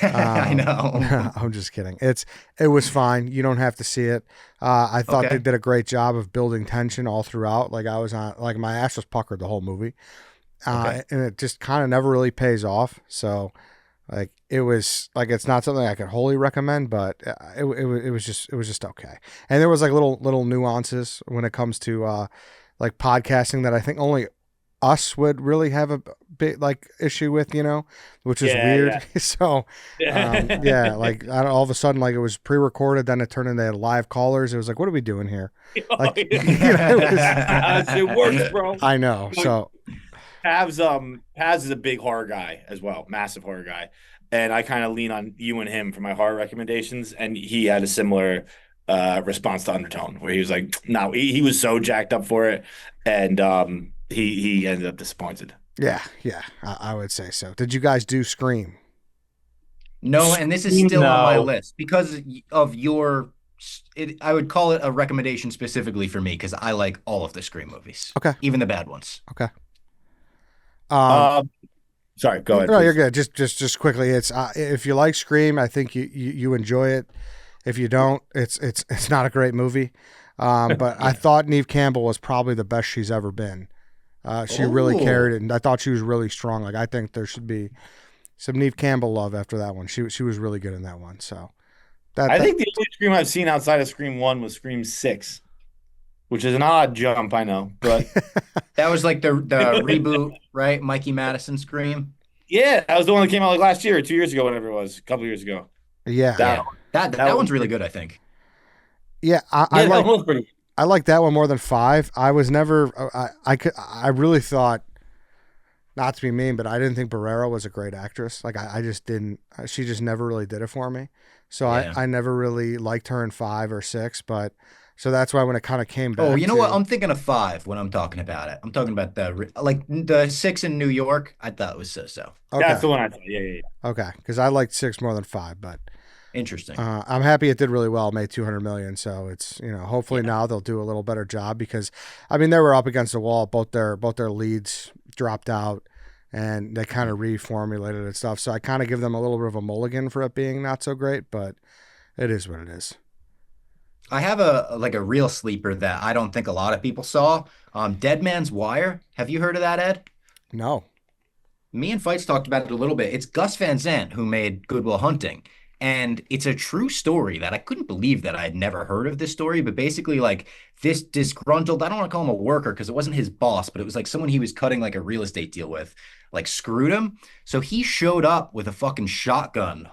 I know. I'm just kidding. It was fine. You don't have to see it. I thought Okay. they did a great job of building tension all throughout. Like I was on, like my ass was puckered the whole movie, Okay. and it just kind of never really pays off. So, like it was like it's not something I could wholly recommend, but it was just okay. And there was like little nuances when it comes to like podcasting that I think only us would really have a bit like issue with, which is Yeah, weird. So, yeah, like all of a sudden, like it was pre-recorded, then it turned into live callers. It was like, what are we doing here? Like, It works, bro. I know. So, Paz is a big horror guy as well, massive horror guy, and I kind of lean on you and him for my horror recommendations. And he had a similar response to Undertone, where he was like, "No, he was so jacked up for it," and he ended up disappointed. yeah, I would say so. Did you guys do Scream? No, and this is still on my No. list because of I would call it a recommendation specifically for me because I like all of the Scream movies. Okay. Even the bad ones. Okay. Sorry, go ahead. No, please. you're good. Just quickly, it's if you like Scream, I think you enjoy it. If you don't, it's not a great movie. But I thought Neve Campbell was probably the best she's ever been. She really Oh. carried it, and I thought she was really strong. Like I think there should be some Neve Campbell love after that one. She was really good in that one. So I think the only Scream I've seen outside of Scream 1 was Scream 6, which is an odd jump, I know, but That was like the reboot, right? Mikey Madison Scream. yeah, that was the one that came out like last year or 2 years ago, whatever it was, a couple years ago. yeah, That- That That one's was really good, I think. yeah. I Yeah, that like one was pretty. I like that one more than 5. I was never I really thought, not to be mean, but I didn't think Barrera was a great actress. Like I just didn't. She just never really did it for me. So Yeah. I never really liked her in 5 or 6. But so that's why when it kind of came back. Oh, you know what? to- I'm thinking of 5 when I'm talking about it. I'm talking about the 6 in New York. I thought it was so. Okay, That's the one I thought. Yeah. okay, because I liked 6 more than 5, but Interesting. I'm happy it did really well. It made 200 million. So it's hopefully now they'll do a little better job because I mean they were up against the wall. Both their leads dropped out. And they kind of reformulated and stuff. So I kind of give them a little bit of a mulligan for it being not so great, but it is what it is. I have a real sleeper that I don't think a lot of people saw. Dead Man's Wire. Have you heard of that, Ed? No. Me and Fights talked about it a little bit. It's Gus Van Sant who made Good Will Hunting. And it's a true story that I couldn't believe that I had never heard of this story. But basically, like this disgruntled, I don't want to call him a worker because it wasn't his boss, but it was like someone he was cutting like a real estate deal with, like screwed him. So he showed up with a fucking shotgun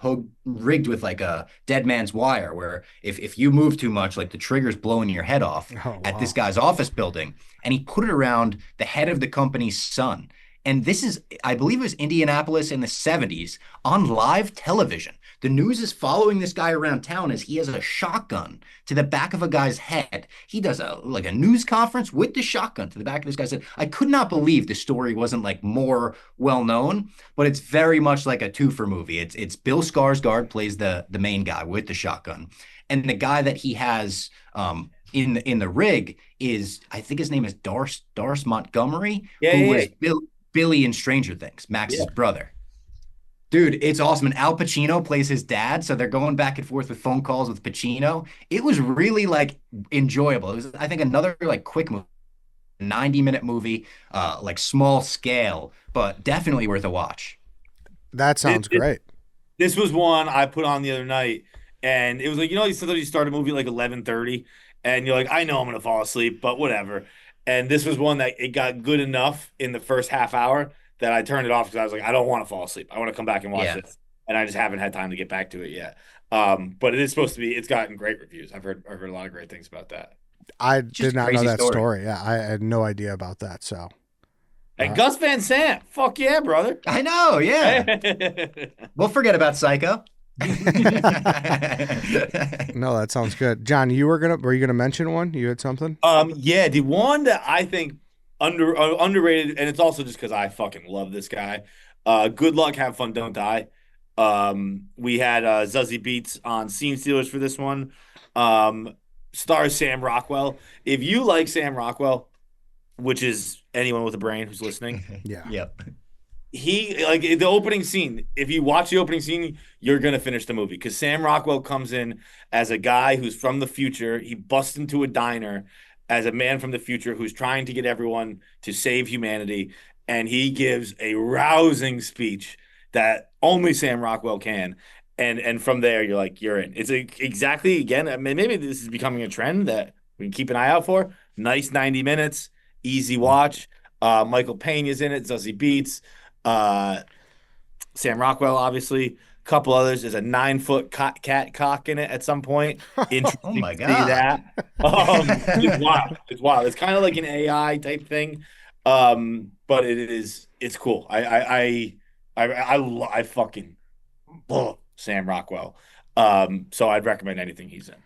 rigged with like a dead man's wire, where if you move too much, like the trigger's blowing your head off Oh, at this wow. guy's office building. And he put it around the head of the company's son. And this is, I believe it was Indianapolis in the 70s on live television. The news is following this guy around town as he has a shotgun to the back of a guy's head. He does a news conference with the shotgun to the back of this guy's head. I could not believe the story wasn't like more well known, but it's very much like a twofer movie. It's Bill Skarsgård plays the main guy with the shotgun, and the guy that he has in the rig is, I think his name is Darce Montgomery, Yeah, who yeah, was Billy in Stranger Things, yeah. Max's brother. Dude, it's awesome. And Al Pacino plays his dad, so they're going back and forth with phone calls with Pacino. It was really like enjoyable. It was, I think, another like quick movie, 90-minute movie, like small scale, but definitely worth a watch. That This, sounds great. this was one I put on the other night, and it was like, sometimes you start a movie like 11:30, and you're like, I know I'm gonna fall asleep, but whatever. And this was one that it got good enough in the first half hour that I turned it off because I was like, I don't want to fall asleep. I want to come back and watch Yeah. this, and I just haven't had time to get back to it yet. But it is supposed to be. It's gotten great reviews. I've heard a lot of great things about that. I Just did a not know crazy that story. story. Yeah, I had no idea about that. So, And uh, Gus Van Sant, fuck yeah, brother. I know, yeah. We'll forget about Psycho. no, that sounds good. John, were you gonna mention one? You had something? Yeah, the one that I think underrated, and it's also just because I fucking love this guy. Good luck, have fun, don't die. We had Zazie Beetz on Scene Stealers for this one. Stars Sam Rockwell. If you like Sam Rockwell, which is anyone with a brain who's listening, Yeah. Yep. he like the opening scene. If you watch the opening scene, you're gonna finish the movie because Sam Rockwell comes in as a guy who's from the future. He busts into a diner as a man from the future who's trying to get everyone to save humanity, and he gives a rousing speech that only Sam Rockwell can. And from there, you're like, you're in. It's exactly again. I mean, maybe this is becoming a trend that we can keep an eye out for. Nice 90 minutes, easy watch. Michael Pena's in it. Zazie Beetz. Uh, Sam Rockwell, obviously. A couple others. There's a 9-foot cat cock in it at some point. Oh Interesting my to see God. that. It's wild. It's wild. It's kind of like an AI type thing. But it's cool. I fucking love Sam Rockwell. So I'd recommend anything he's in.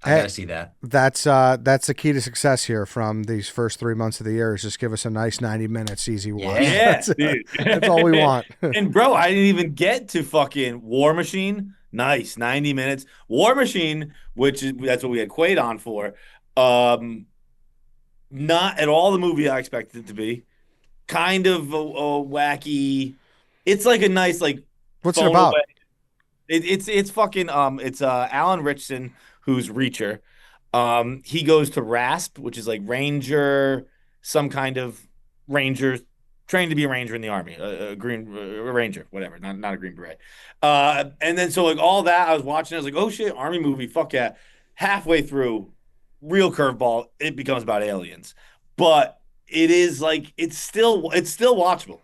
I Hey, gotta see that. that's the key to success here from these first 3 months of the year is just give us a nice 90 minutes easy watch. Yeah. Yeah, That's it. dude. That's all we want. And bro, I didn't even get to fucking War Machine. Nice, 90 minutes. War Machine, which is that's what we had Quaid on for. Not at all the movie I expected it to be. Kind of a wacky. It's like a nice like What's it phone about? away. It's fucking it's Alan Richson who's Reacher. He goes to RASP, which is like Ranger, some kind of Ranger, trained to be a Ranger in the Army, a Green a Ranger, whatever, not a Green Beret. And then so like all that I was watching, I was like, oh shit, Army movie, fuck yeah. Halfway through, real curveball, it becomes about aliens, but it is like it's still watchable.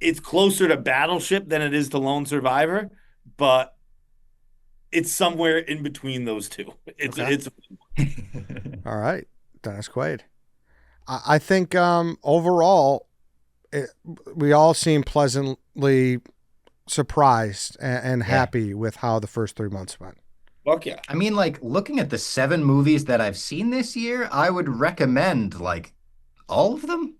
It's closer to Battleship than it is to Lone Survivor, but it's somewhere in between those two. It's Okay. it's All right. Dennis Quaid. I think overall, it, we all seem pleasantly surprised and Yeah. happy with how the first 3 months went. fuck yeah. I mean, like looking at the 7 movies that I've seen this year, I would recommend like all of them.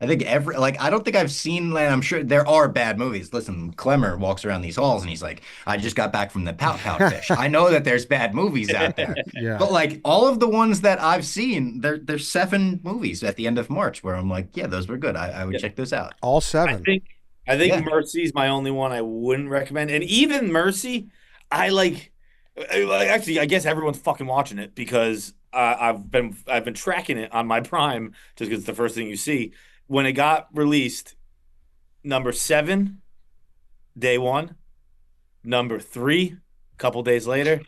I think I don't think I've seen, and I'm sure there are bad movies. Listen, Clemmer walks around these halls and he's like, I just got back from the Pout Pout Fish. I know that there's bad movies out there. Yeah. But like all of the ones that I've seen, there's 7 movies at the end of March where I'm like, yeah, those were good. I would Yeah. check those out. All I 7. think I think Yeah. Mercy's my only one I wouldn't recommend. And even Mercy, I like actually I guess everyone's fucking watching it because I've been tracking it on my Prime just because it's the first thing you see. When it got released, number 7, day one, number 3, a couple days later.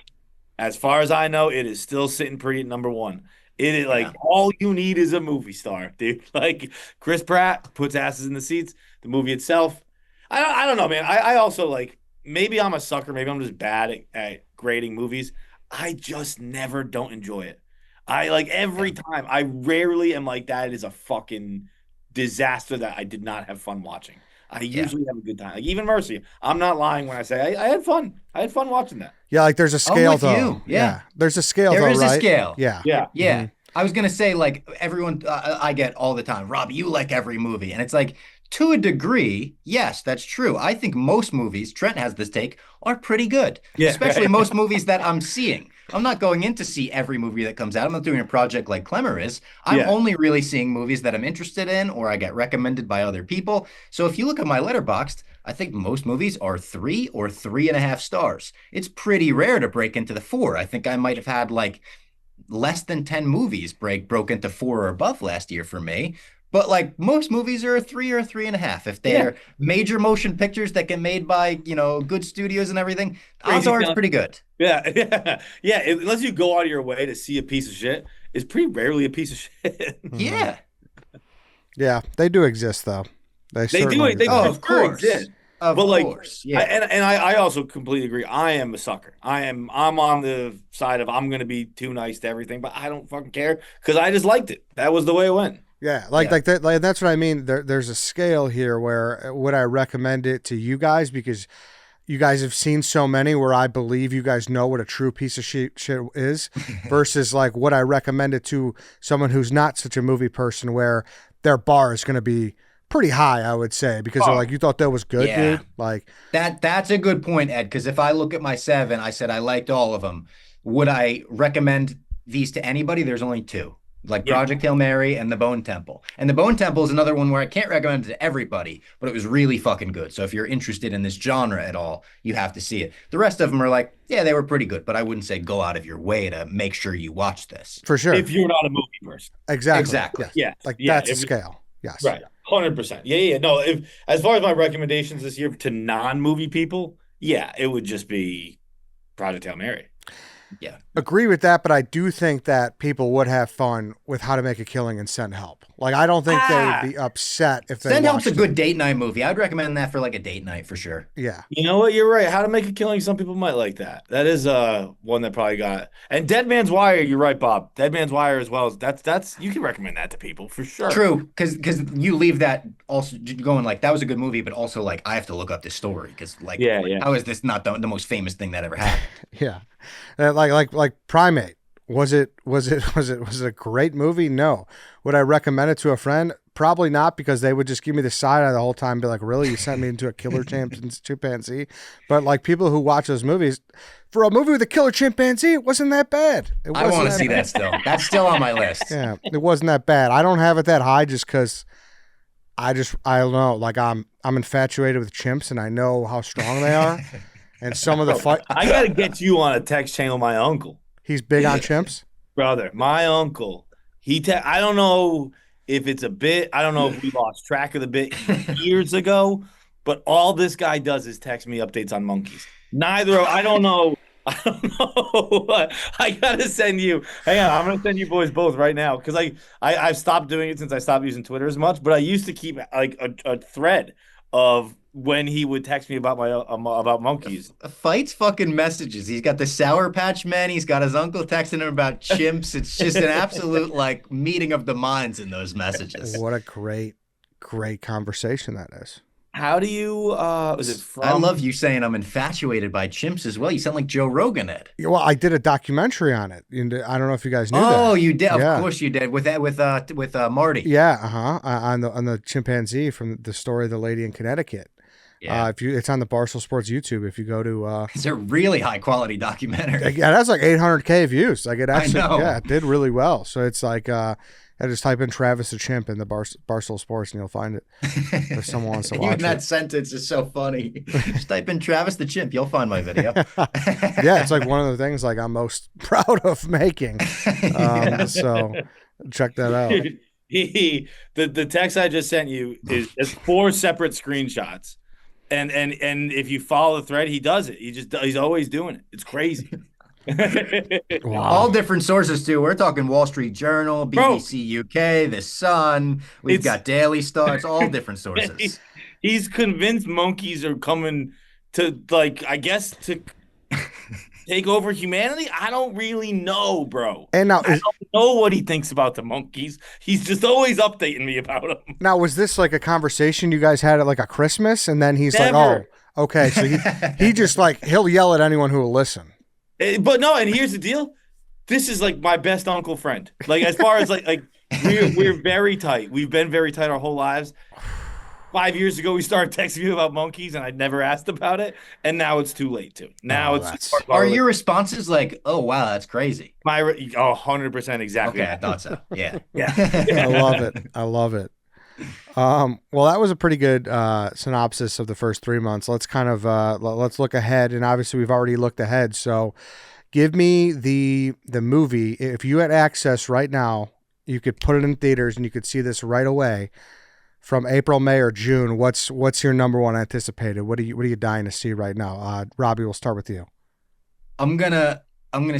As far as I know, it is still sitting pretty at number 1. It is like Yeah. all you need is a movie star, dude. Like Chris Pratt puts asses in the seats. The movie itself, I don't know, man. I also like maybe I'm a sucker. Maybe I'm just bad at grading movies. I just never don't enjoy it. I like every time. I rarely am like that is a fucking disaster that I did not have fun watching. I Yeah. usually have a good time. Like even Mercy, I'm not lying when I say I had fun. I had fun watching that. Yeah, like there's a I'm scale with though. you. Yeah. There's a scale There though, is a right? scale. Yeah. Yeah. Yeah. I was gonna say, like, everyone I get all the time, Rob, you like every movie. And it's like, to a degree, yes, that's true. I think most movies, Trent has this take, are pretty good. Yeah. Especially most movies that I'm seeing. I'm not going in to see every movie that comes out. I'm not doing a project like Clemmer is. I'm Yeah. only really seeing movies that I'm interested in or I get recommended by other people. So if you look at my Letterboxd, I think most movies are 3 or 3.5 stars. It's pretty rare to break into the 4. I think I might have had like less than 10 movies broke into 4 or above last year for me. But like most movies are a 3 or a 3.5. If Yeah. they're major motion pictures that get made by, good studios and everything, odds Crazy are it's town. pretty good. Yeah, yeah. Unless you go out of your way to see a piece of shit, it's pretty rarely a piece of shit. Yeah. Yeah, they do exist though. They certainly do it. They Oh, for of sure course. exist. Of But like, course. Yeah. I also completely agree. I am a sucker. I'm on the side of I'm gonna be too nice to everything, but I don't fucking care because I just liked it. That was the way it went. Yeah, Yeah. like that's what I mean. There's a scale here where would I recommend it to you guys because you guys have seen so many where I believe you guys know what a true piece of shit is versus like would I recommend it to someone who's not such a movie person where their bar is going to be pretty high, I would say, because they're Oh. like, you thought that was good, Yeah. dude? Like, That's a good point, Ed, because if I look at my 7, I said I liked all of them. Would I recommend these to anybody? There's only 2. Like Yeah. Project Hail Mary and The Bone Temple. And The Bone Temple is another one where I can't recommend it to everybody, but it was really fucking good. So if you're interested in this genre at all, you have to see it. The rest of them are like, yeah, they were pretty good, but I wouldn't say go out of your way to make sure you watch this. for sure. If you're not a movie person, Exactly. Exactly. Yes. yeah, Like, yeah, that's a if- scale. Yes. right, 100%. Yeah. No, if as far as my recommendations this year to non-movie people, yeah, it would just be Project Hail Mary. Yeah. Agree with that, but I do think that people would have fun with How to Make a Killing and Send Help. Like, I don't think they would be upset if they Send Help's a watched good it. date night movie. I'd recommend that for like a date night for sure. Yeah. You know what? You're right. How to Make a Killing. Some people might like that. That is one that probably got. And Dead Man's Wire. You're right, Bob. Dead Man's Wire as well. That's you can recommend that to people for sure. True, because you leave that also going like that was a good movie, but also like I have to look up this story because like Yeah. how is this not the most famous thing that ever happened? Yeah. Like Primate. Was it a great movie? No. Would I recommend it to a friend? Probably not, because they would just give me the side eye the whole time, be like, really? You sent me into a killer chimpanzee? But like people who watch those movies, for a movie with a killer chimpanzee, it wasn't that bad. I want to see that still. That's still on my list. Yeah, it wasn't that bad. I don't have it that high just because I don't know. Like I'm infatuated with chimps and I know how strong they are. And some of the fight, I gotta get you on a text chain with my uncle, he's big on chimps. brother. My uncle. I don't know if it's a bit. I don't know if we lost track of the bit years ago, but all this guy does is text me updates on monkeys. I don't know. I don't know. I gotta send you. Hang on, I'm gonna send you boys both right now because I've stopped doing it since I stopped using Twitter as much. But I used to keep like a thread of when he would text me about about monkeys. Fight's fucking messages. He's got the Sour Patch Man. He's got his uncle texting him about chimps. It's just an absolute like meeting of the minds in those messages. What a great conversation that is. How do you? Was it from? I love you saying I'm infatuated by chimps as well. You sound like Joe Rogan, Ed. Yeah, well, I did a documentary on it. And I don't know if you guys knew Oh, that. you did. Yeah. Of course you did. With Marty. Yeah, on the chimpanzee from the story of the lady in Connecticut. Yeah. It's on the Barstool Sports YouTube. If you go to, It's a really high quality documentary. yeah, that's like 800K views. Like it actually, know. yeah, it did really well. So it's like, I just type in Travis the Chimp in the Barstool Sports and you'll find it. If someone wants to watch Even that it. sentence is so funny. Just type in Travis the Chimp. You'll find my video. Yeah, it's like one of the things like I'm most proud of making. So check that out. The text I just sent you is 4 separate screenshots And if you follow the thread, he does it. He's always doing it. It's crazy. All Wow. different sources too. We're talking Wall Street Journal, Bro, BBC UK, The Sun. We've it's got Daily Star. It's all different sources. he's convinced monkeys are coming to, like, I guess, to take over humanity. I don't really know, bro. And now I don't know what he thinks about the monkeys. He's just always updating me about them. was this like a conversation you guys had at like a Christmas, and then he's like, "Oh, Never. okay." So he just like he'll yell at anyone who will listen. But no, and here's the deal. This is like my best uncle friend. Like, as far as like we're very tight. We've been very tight our whole lives. 5 years ago, we started texting you about monkeys, and I'd never asked about it. And now it's too late to. Now Oh, it's that's Are your responses like, oh wow, that's crazy? my 100% exactly. Okay, I thought so. Yeah. Yeah. I love it. I love it. Well, that was a pretty good synopsis of the first 3 months. Let's kind of let's look ahead, and obviously we've already looked ahead. So, give me the movie. If you had access right now, you could put it in theaters and you could see this right away from April, May, or June. What's your number one anticipated? What are you dying to see right now? Robbie, we'll start with you. I'm gonna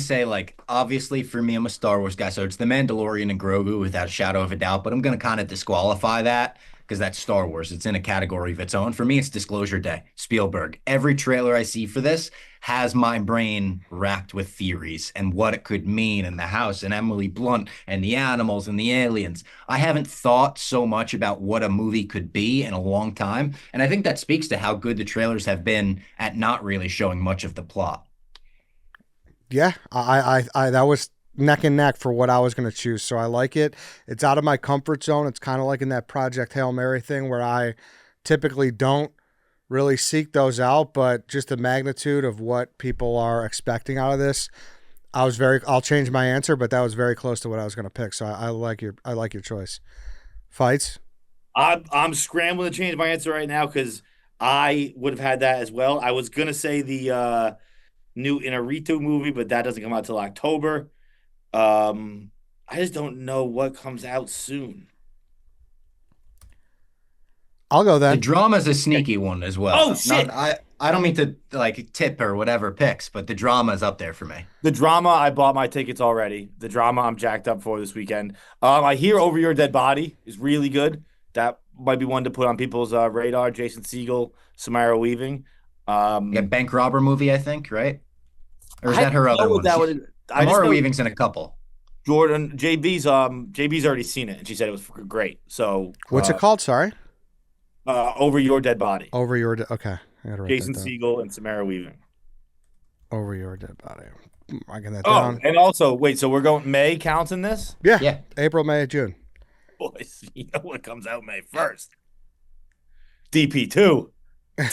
say, like, obviously for me, I'm a Star Wars guy, so it's The Mandalorian and Grogu without a shadow of a doubt. But I'm gonna kind of disqualify that because that's Star Wars. It's in a category of its own. For me, it's Disclosure Day. Spielberg. Every trailer I see for this has my brain racked with theories and what it could mean, and the house and Emily Blunt and the animals and the aliens. I haven't thought so much about what a movie could be in a long time, and I think that speaks to how good the trailers have been at not really showing much of the plot. Yeah, I that was neck and neck for what I was going to choose. So I like it. It's out of my comfort zone. It's kind of like in that Project Hail Mary thing where I typically don't really seek those out, but just the magnitude of what people are expecting out of this, I'll change my answer, but that was very close to what I was going to pick. So I like your choice. Fights. I'm scrambling to change my answer right now because I would have had that as well. I was gonna say the new Inarritu movie, but that doesn't come out till October. I just don't know what comes out soon. I'll go The then. drama's a sneaky one as well. Oh, shit. I don't mean to like tip or whatever picks, but the drama's up there for me. The drama, I bought my tickets already. The drama I'm jacked up for this weekend. I hear Over Your Dead Body is really good. That might be one to put on people's radar. Jason Segel, Samara Weaving. Yeah, bank robber movie, I think, right? Or is I that her don't know other what one? that would. I just Samara know Weaving's in a couple. Jordan JB's already seen it, and she said it was great. So What's it called? Sorry. Over Your Dead Body. Over your okay. I gotta write Jason that down. Segel and Samara Weaving. Over your dead body. Writing that Oh, down. and also, wait, so we're going May counts in this? Yeah. Yeah. April, May, June. Boys, you know what comes out May 1st? DP2.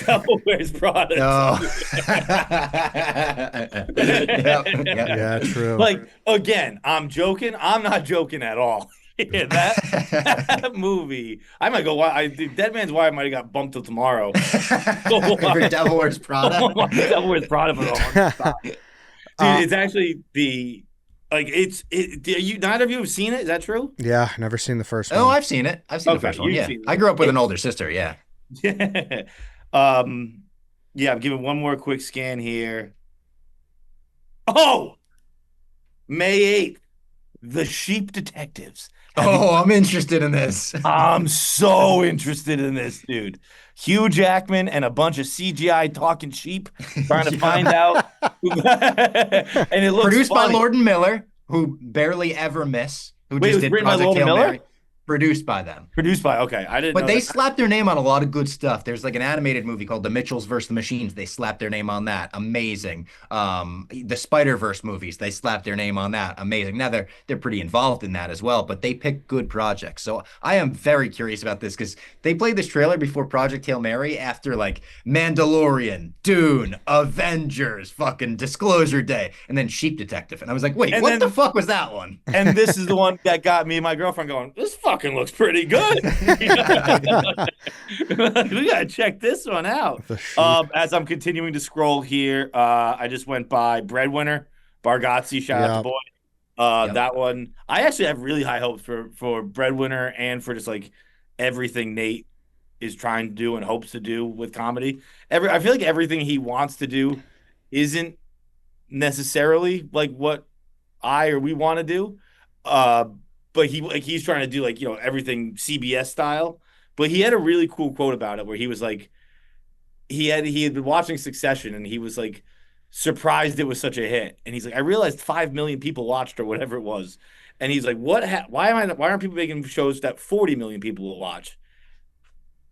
Delaware's product. Oh. Yep, yep. Yeah, true. Like, again, I'm joking. I'm not joking at all. Yeah, that movie. I might go. Dead Man's Wife might have got bumped till tomorrow. Favorite Devil Wears Prada. Delaware's Prada for the longest time. Dude, it's actually neither of you have seen it? Is that true? Yeah, never seen the first Oh, one. I've seen it. I've seen the Okay, first one. you've Yeah, seen it. I grew up with an older sister. Yeah. Yeah. Yeah, I'm giving one more quick scan here. Oh, May 8th, The Sheep Detectives. Oh, I'm interested in this. I'm so interested in this, dude. Hugh Jackman and a bunch of CGI talking sheep trying to find out. And it looks Produced funny. by Lord and Miller, who barely ever miss, who Wait, it just was did written by Project Lord and Hail Miller? Mary. Produced by them. Produced by, okay. I didn't But know they that. slapped their name on a lot of good stuff. There's like an animated movie called The Mitchells vs. the Machines. They slapped their name on that. Amazing. The Spider-Verse movies, they slapped their name on that. Amazing. Now they're pretty involved in that as well, but they pick good projects. So I am very curious about this because they played this trailer before Project Hail Mary after like Mandalorian, Dune, Avengers, fucking Disclosure Day, and then Sheep Detective. And I was like, wait, And what then- the fuck was that one? And this is the one that got me and my girlfriend going, this fucking looks pretty good. We gotta check this one out. The Sheep. As I'm continuing to scroll here, I just went by Breadwinner, Bargatze, shout out to Yep. boy. Yep. That one. I actually have really high hopes for Breadwinner and for just like everything Nate is trying to do and hopes to do with comedy. I feel like everything he wants to do isn't necessarily like what I or we want to do. Uh, but he's trying to do like, everything CBS style. But he had a really cool quote about it where he was like, he had been watching Succession and he was like surprised it was such a hit. And he's like, I realized 5 million people watched or whatever it was. And he's like, why aren't people making shows that 40 million people will watch?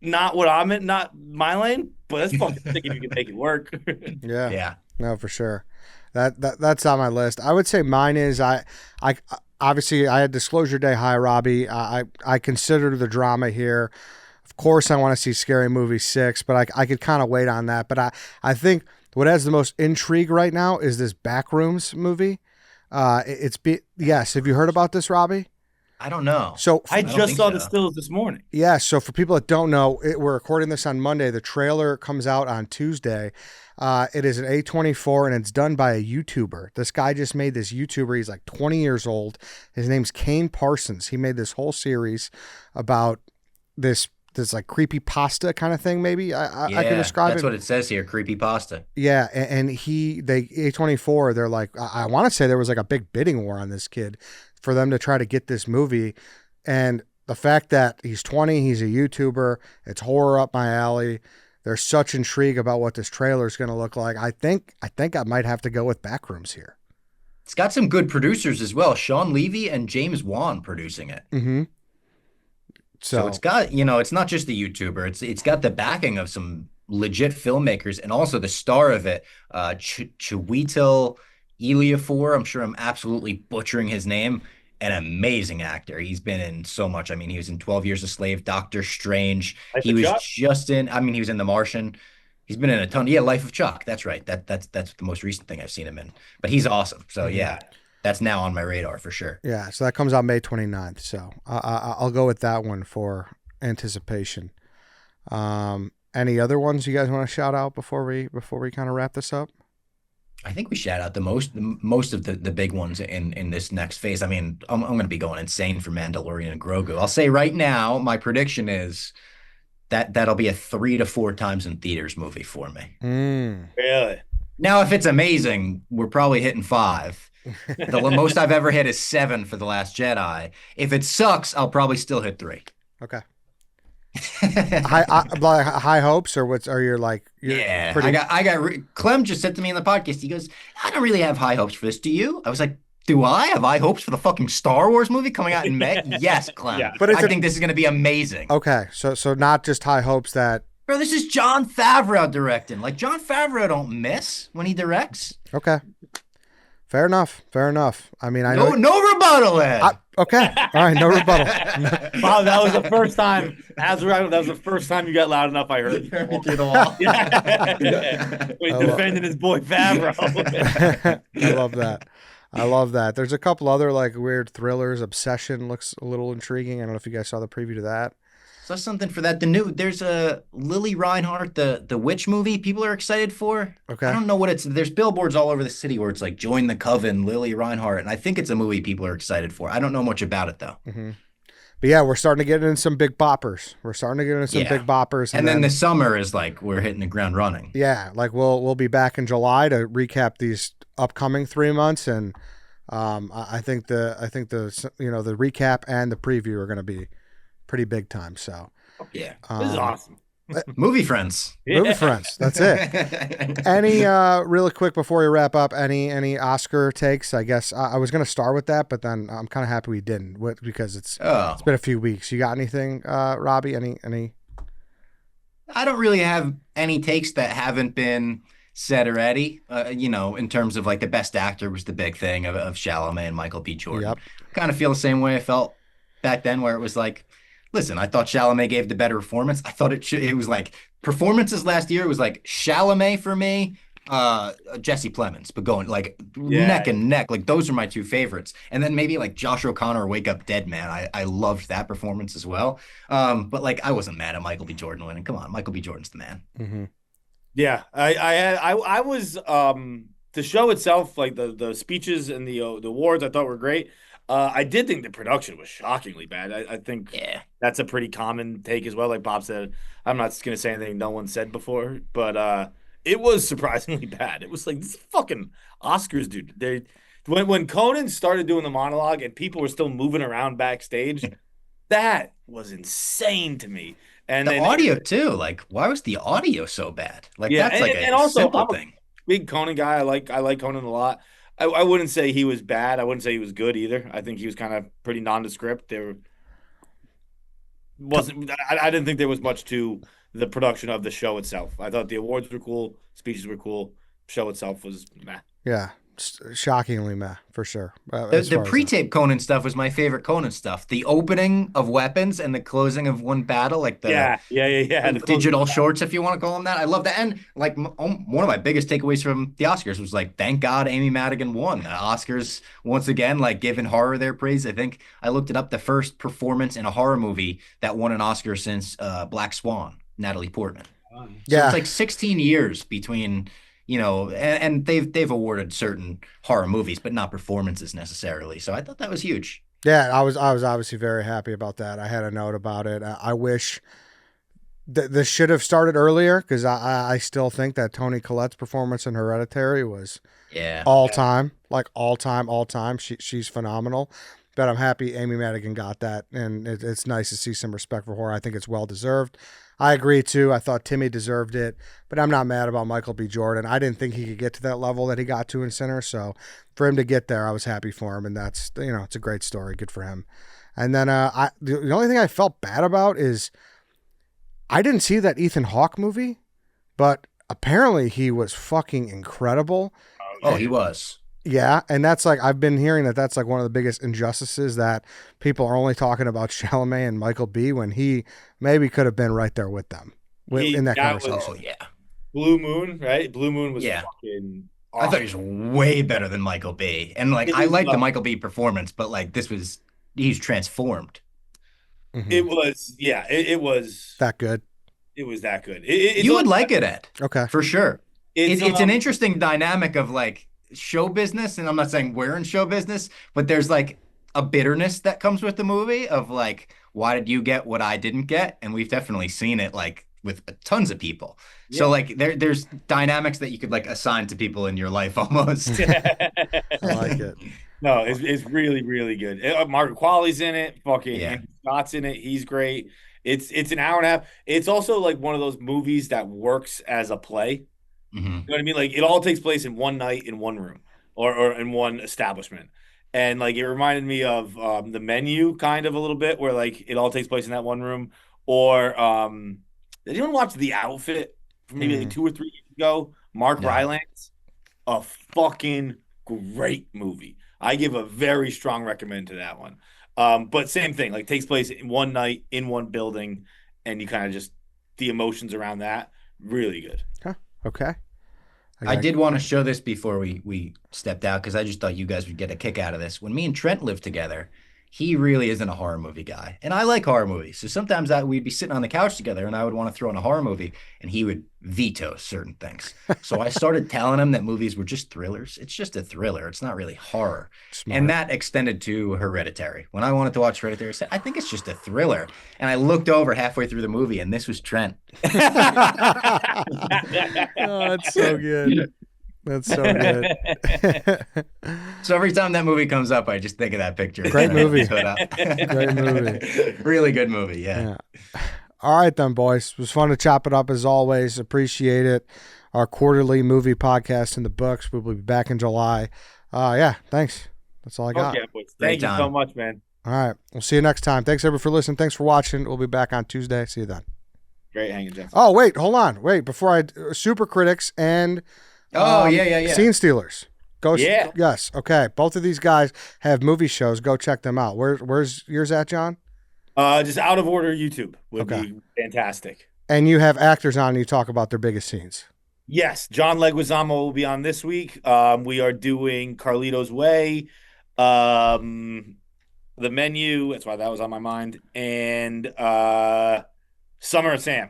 Not what I'm in, not my lane, but that's fucking sick if you can make it work. Yeah. Yeah. No, for sure. That's on my list. I would say mine is I obviously I had Disclosure Day high, Robbie. I consider the drama here. Of course, I want to see Scary Movie 6, but I could kind of wait on that. But I think what has the most intrigue right now is this Backrooms movie. Yes. Have you heard about this, Robbie? I don't know. So I don't just think saw so. the stills this morning. yeah. So for people that don't know, we're recording this on Monday. The trailer comes out on Tuesday. It is an A24 and it's done by a YouTuber. This guy just made this YouTuber. He's like 20 years old. His name's Kane Parsons. He made this whole series about this like creepy pasta kind of thing. Maybe I can describe that's it. what it says here, creepy pasta. Yeah, and they A24. They're like, I want to say there was like a big bidding war on this kid for them to try to get this movie, and the fact that he's 20, he's a YouTuber, it's horror up my alley. There's such intrigue about what this trailer is going to look like. I think I might have to go with Backrooms here. It's got some good producers as well. Sean Levy and James Wan producing it. Mm-hmm. So it's got, it's not just the YouTuber. It's got the backing of some legit filmmakers and also the star of it, Chiwetel Ejiofor. I'm sure I'm absolutely butchering his name. An amazing actor. He's been in so much. I mean, he was in 12 Years a Slave, Doctor Strange. He was just in, he was in The Martian. He's been in a ton. Yeah, Life of Chuck. That's right. That's the most recent thing I've seen him in. But he's awesome. So yeah, that's now on my radar for sure. Yeah, so that comes out May 29th. So I'll go with that one for anticipation. Any other ones you guys want to shout out before we kind of wrap this up? I think we shout out the most of the big ones in this next phase. I mean, I'm going to be going insane for Mandalorian and Grogu. I'll say right now, my prediction is that'll be a 3 to 4 times in theaters movie for me. Really? Now, if it's amazing, we're probably hitting 5. The most I've ever hit is 7 for The Last Jedi. If it sucks, I'll probably still hit 3. Okay. high hopes, or what's are your like? Yeah, pretty... Clem just said to me in the podcast. He goes, "I don't really have high hopes for this. Do you?" I was like, "Do I have high hopes for the fucking Star Wars movie coming out in May?" Yes, Clem. Yeah. But I think this is going to be amazing. Okay, so not just high hopes that. Bro, this is Jon Favreau directing. Like Jon Favreau don't miss when he directs. Okay. Fair enough. I mean, I know. No rebuttal, Ed. Okay. All right. No rebuttal. Wow, that was the first time. That was the first time you got loud enough. I heard. Through the wall. Defending his boy Favreau. I love that. There's a couple other like weird thrillers. Obsession looks a little intriguing. I don't know if you guys saw the preview to that. So something for that. There's a Lily Reinhart, the witch movie people are excited for. Okay. I don't know what it's. There's billboards all over the city where it's like join the coven, Lily Reinhart, and I think it's a movie people are excited for. I don't know much about it though. Mm-hmm. But yeah, we're starting to get into some big boppers. And then the summer is like we're hitting the ground running. Yeah, like we'll be back in July to recap these upcoming 3 months, and I think the the recap and the preview are going to be pretty big time. So yeah, this is awesome. Movie friends. Movie friends. That's it. Any really quick before we wrap up, any Oscar takes? I guess I was gonna start with that, but then I'm kind of happy we didn't because it's been a few weeks. You got anything, Robbie? Any? I don't really have any takes that haven't been said already. In terms of like the best actor was the big thing of Chalamet and Michael B. Jordan. Yep. Kind of feel the same way I felt back then, where it was like, listen, I thought Chalamet gave the better performance. I thought it was like performances last year. It was like Chalamet for me, Jesse Plemons, but going like neck and neck. Like those are my 2 favorites. And then maybe like Josh O'Connor or Wake Up Dead Man. I loved that performance as well. But like I wasn't mad at Michael B. Jordan winning. Come on, Michael B. Jordan's the man. Mm-hmm. Yeah, I was the show itself, like the speeches and the awards, I thought were great. I did think the production was shockingly bad. I think Yeah. that's a pretty common take as well. Like Bob said, I'm not going to say anything no one said before, but it was surprisingly bad. It was like this is fucking Oscars, dude. When Conan started doing the monologue and people were still moving around backstage, that was insane to me. And The then audio too. Like, why was the audio so bad? Like, yeah, that's like and a also simple I'm a thing. big Conan guy. I like Conan a lot. I wouldn't say he was bad. I wouldn't say he was good either. I think he was kind of pretty nondescript. There wasn't. I didn't think there was much to the production of the show itself. I thought the awards were cool, speeches were cool. Show itself was meh. Yeah, shockingly meh for sure. The As the far as that. pre-tape Conan stuff was my favorite Conan stuff. The opening of weapons and the closing of one battle, like the Yeah. The closing. digital shorts, if you want to call them that. I love that. And like one of my biggest takeaways from the Oscars was like, thank God Amy Madigan won. The Oscars once again, like giving horror their praise. I think I looked it up, the first performance in a horror movie that won an Oscar since Black Swan, Natalie Portman. So it's Yeah, like 16 years between, and they've awarded certain horror movies, but not performances necessarily. So I thought that was huge. yeah. I was obviously very happy about that. I had a note about it. I wish this should have started earlier because I still think that Toni Collette's performance in Hereditary was Yeah. all time, like all time, all time. She's phenomenal. But I'm happy Amy Madigan got that, and it's nice to see some respect for her. I think it's well deserved. I agree too. I thought Timmy deserved it, but I'm not mad about Michael B. Jordan. I didn't think he could get to that level that he got to in Sinner, so for him to get there, I was happy for him, and that's it's a great story. Good for him. And then the only thing I felt bad about is I didn't see that Ethan Hawke movie, but apparently he was fucking incredible. Oh, he was. Yeah, and that's like I've been hearing that's like one of the biggest injustices that people are only talking about Chalamet and Michael B when he maybe could have been right there with them in that That was conversation. Oh, yeah. Blue Moon, right? Blue Moon was Yeah. fucking I thought awesome. he was way better than Michael B. And like, It I was, like the Michael B performance, but like, he's transformed. Mhm. it was That good. it was that good. You would like it, Ed, Okay. for sure. It's It's an interesting dynamic of like show business, and I'm not saying we're in show business, but there's like a bitterness that comes with the movie of like, why did you get what I didn't get? And we've definitely seen it like with tons of people. So Yeah. like there's dynamics that you could like assign to people in your life almost. I like it. No, it's really really good. Margaret Qualley's in it. Fucking Yeah. Andrew Scott's in it. He's great. It's an hour and a half. It's also like one of those movies that works as a play. hmm You know what I mean? Like it all takes place in one night in one room or in one establishment. And like it reminded me of the Menu kind of a little bit where like it all takes place in that one room. Or did anyone watch The Outfit from maybe like Mm. 2 or 3 years ago? Mark No. Rylance, a fucking great movie. I give a very strong recommend to that one. But same thing, like takes place in one night in one building, and you kind of just the emotions around that really good. Huh. Okay. I did want to show this before we stepped out because I just thought you guys would get a kick out of this. When me and Trent lived together, he really isn't a horror movie guy, and I like horror movies. So sometimes we'd be sitting on the couch together, and I would want to throw in a horror movie, and he would veto certain things. So I started telling him that movies were just thrillers. It's just a thriller. It's not really horror. Smart. And that extended to Hereditary. When I wanted to watch Hereditary, I said, I think it's just a thriller. And I looked over halfway through the movie, and this was Trent. Oh, that's so good. That's so good. So every time that movie comes up, I just think of that picture. Great movie. Great movie. Really good movie. Yeah. Yeah. All right then, boys. It was fun to chop it up as always. Appreciate it. Our quarterly movie podcast in the books. We'll be back in July. Yeah, thanks. That's all I got. Okay, boys. Great Thank you so time. much, man. All right. We'll see you next time. Thanks everybody for listening. Thanks for watching. We'll be back on Tuesday. See you then. Great hanging, Jeff. Oh, wait, hold on. Wait, before Super Critics and Oh, yeah. Scene Stealers. Yeah. Yes. Okay. Both of these guys have movie shows. Go check them out. Where's yours at, John? Just out of order YouTube would Okay. be fantastic. And you have actors on and you talk about their biggest scenes. Yes, John Leguizamo will be on this week. We are doing Carlito's Way, The Menu. That's why that was on my mind. And Summer of Sam.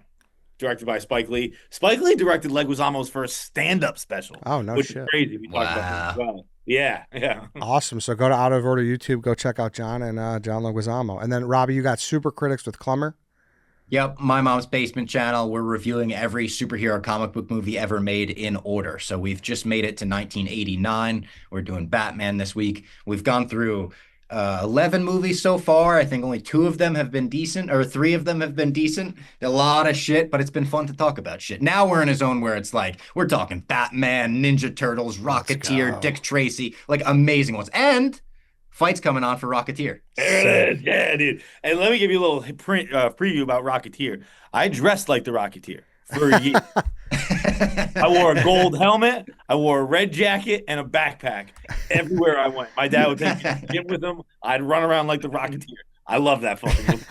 directed by Spike Lee. Spike Lee directed Leguizamo's first stand-up special. Oh, no which shit. is crazy. We talked about that as well. Yeah, yeah. Awesome. So go to Out of Order YouTube. Go check out John and John Leguizamo. And then, Robbie, you got Super Critics with Clummer. Yep, My Mom's Basement channel. We're reviewing every superhero comic book movie ever made in order. So we've just made it to 1989. We're doing Batman this week. We've gone through 11 movies so far. I think only 2 of them have been decent, or 3 of them have been decent. A lot of shit, but it's been fun to talk about shit. Now we're in a zone where it's like, we're talking Batman, Ninja Turtles, Rocketeer, Dick Tracy, like amazing ones. And Fight's coming on for Rocketeer. There it is. Yeah, dude. And let me give you a little preview about Rocketeer. I dressed like the Rocketeer for a year. I wore a gold helmet. I wore a red jacket and a backpack everywhere I went. My dad would take me to the gym with him. I'd run around like the Rocketeer. I love that fucking movie.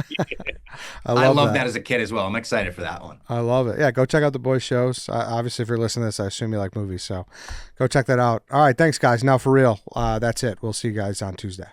I love that as a kid as well. I'm excited for that one. I love it. Yeah, go check out the boys' shows. Obviously, if you're listening to this, I assume you like movies, so go check that out. All right, thanks, guys. Now, for real, that's it. We'll see you guys on Tuesday.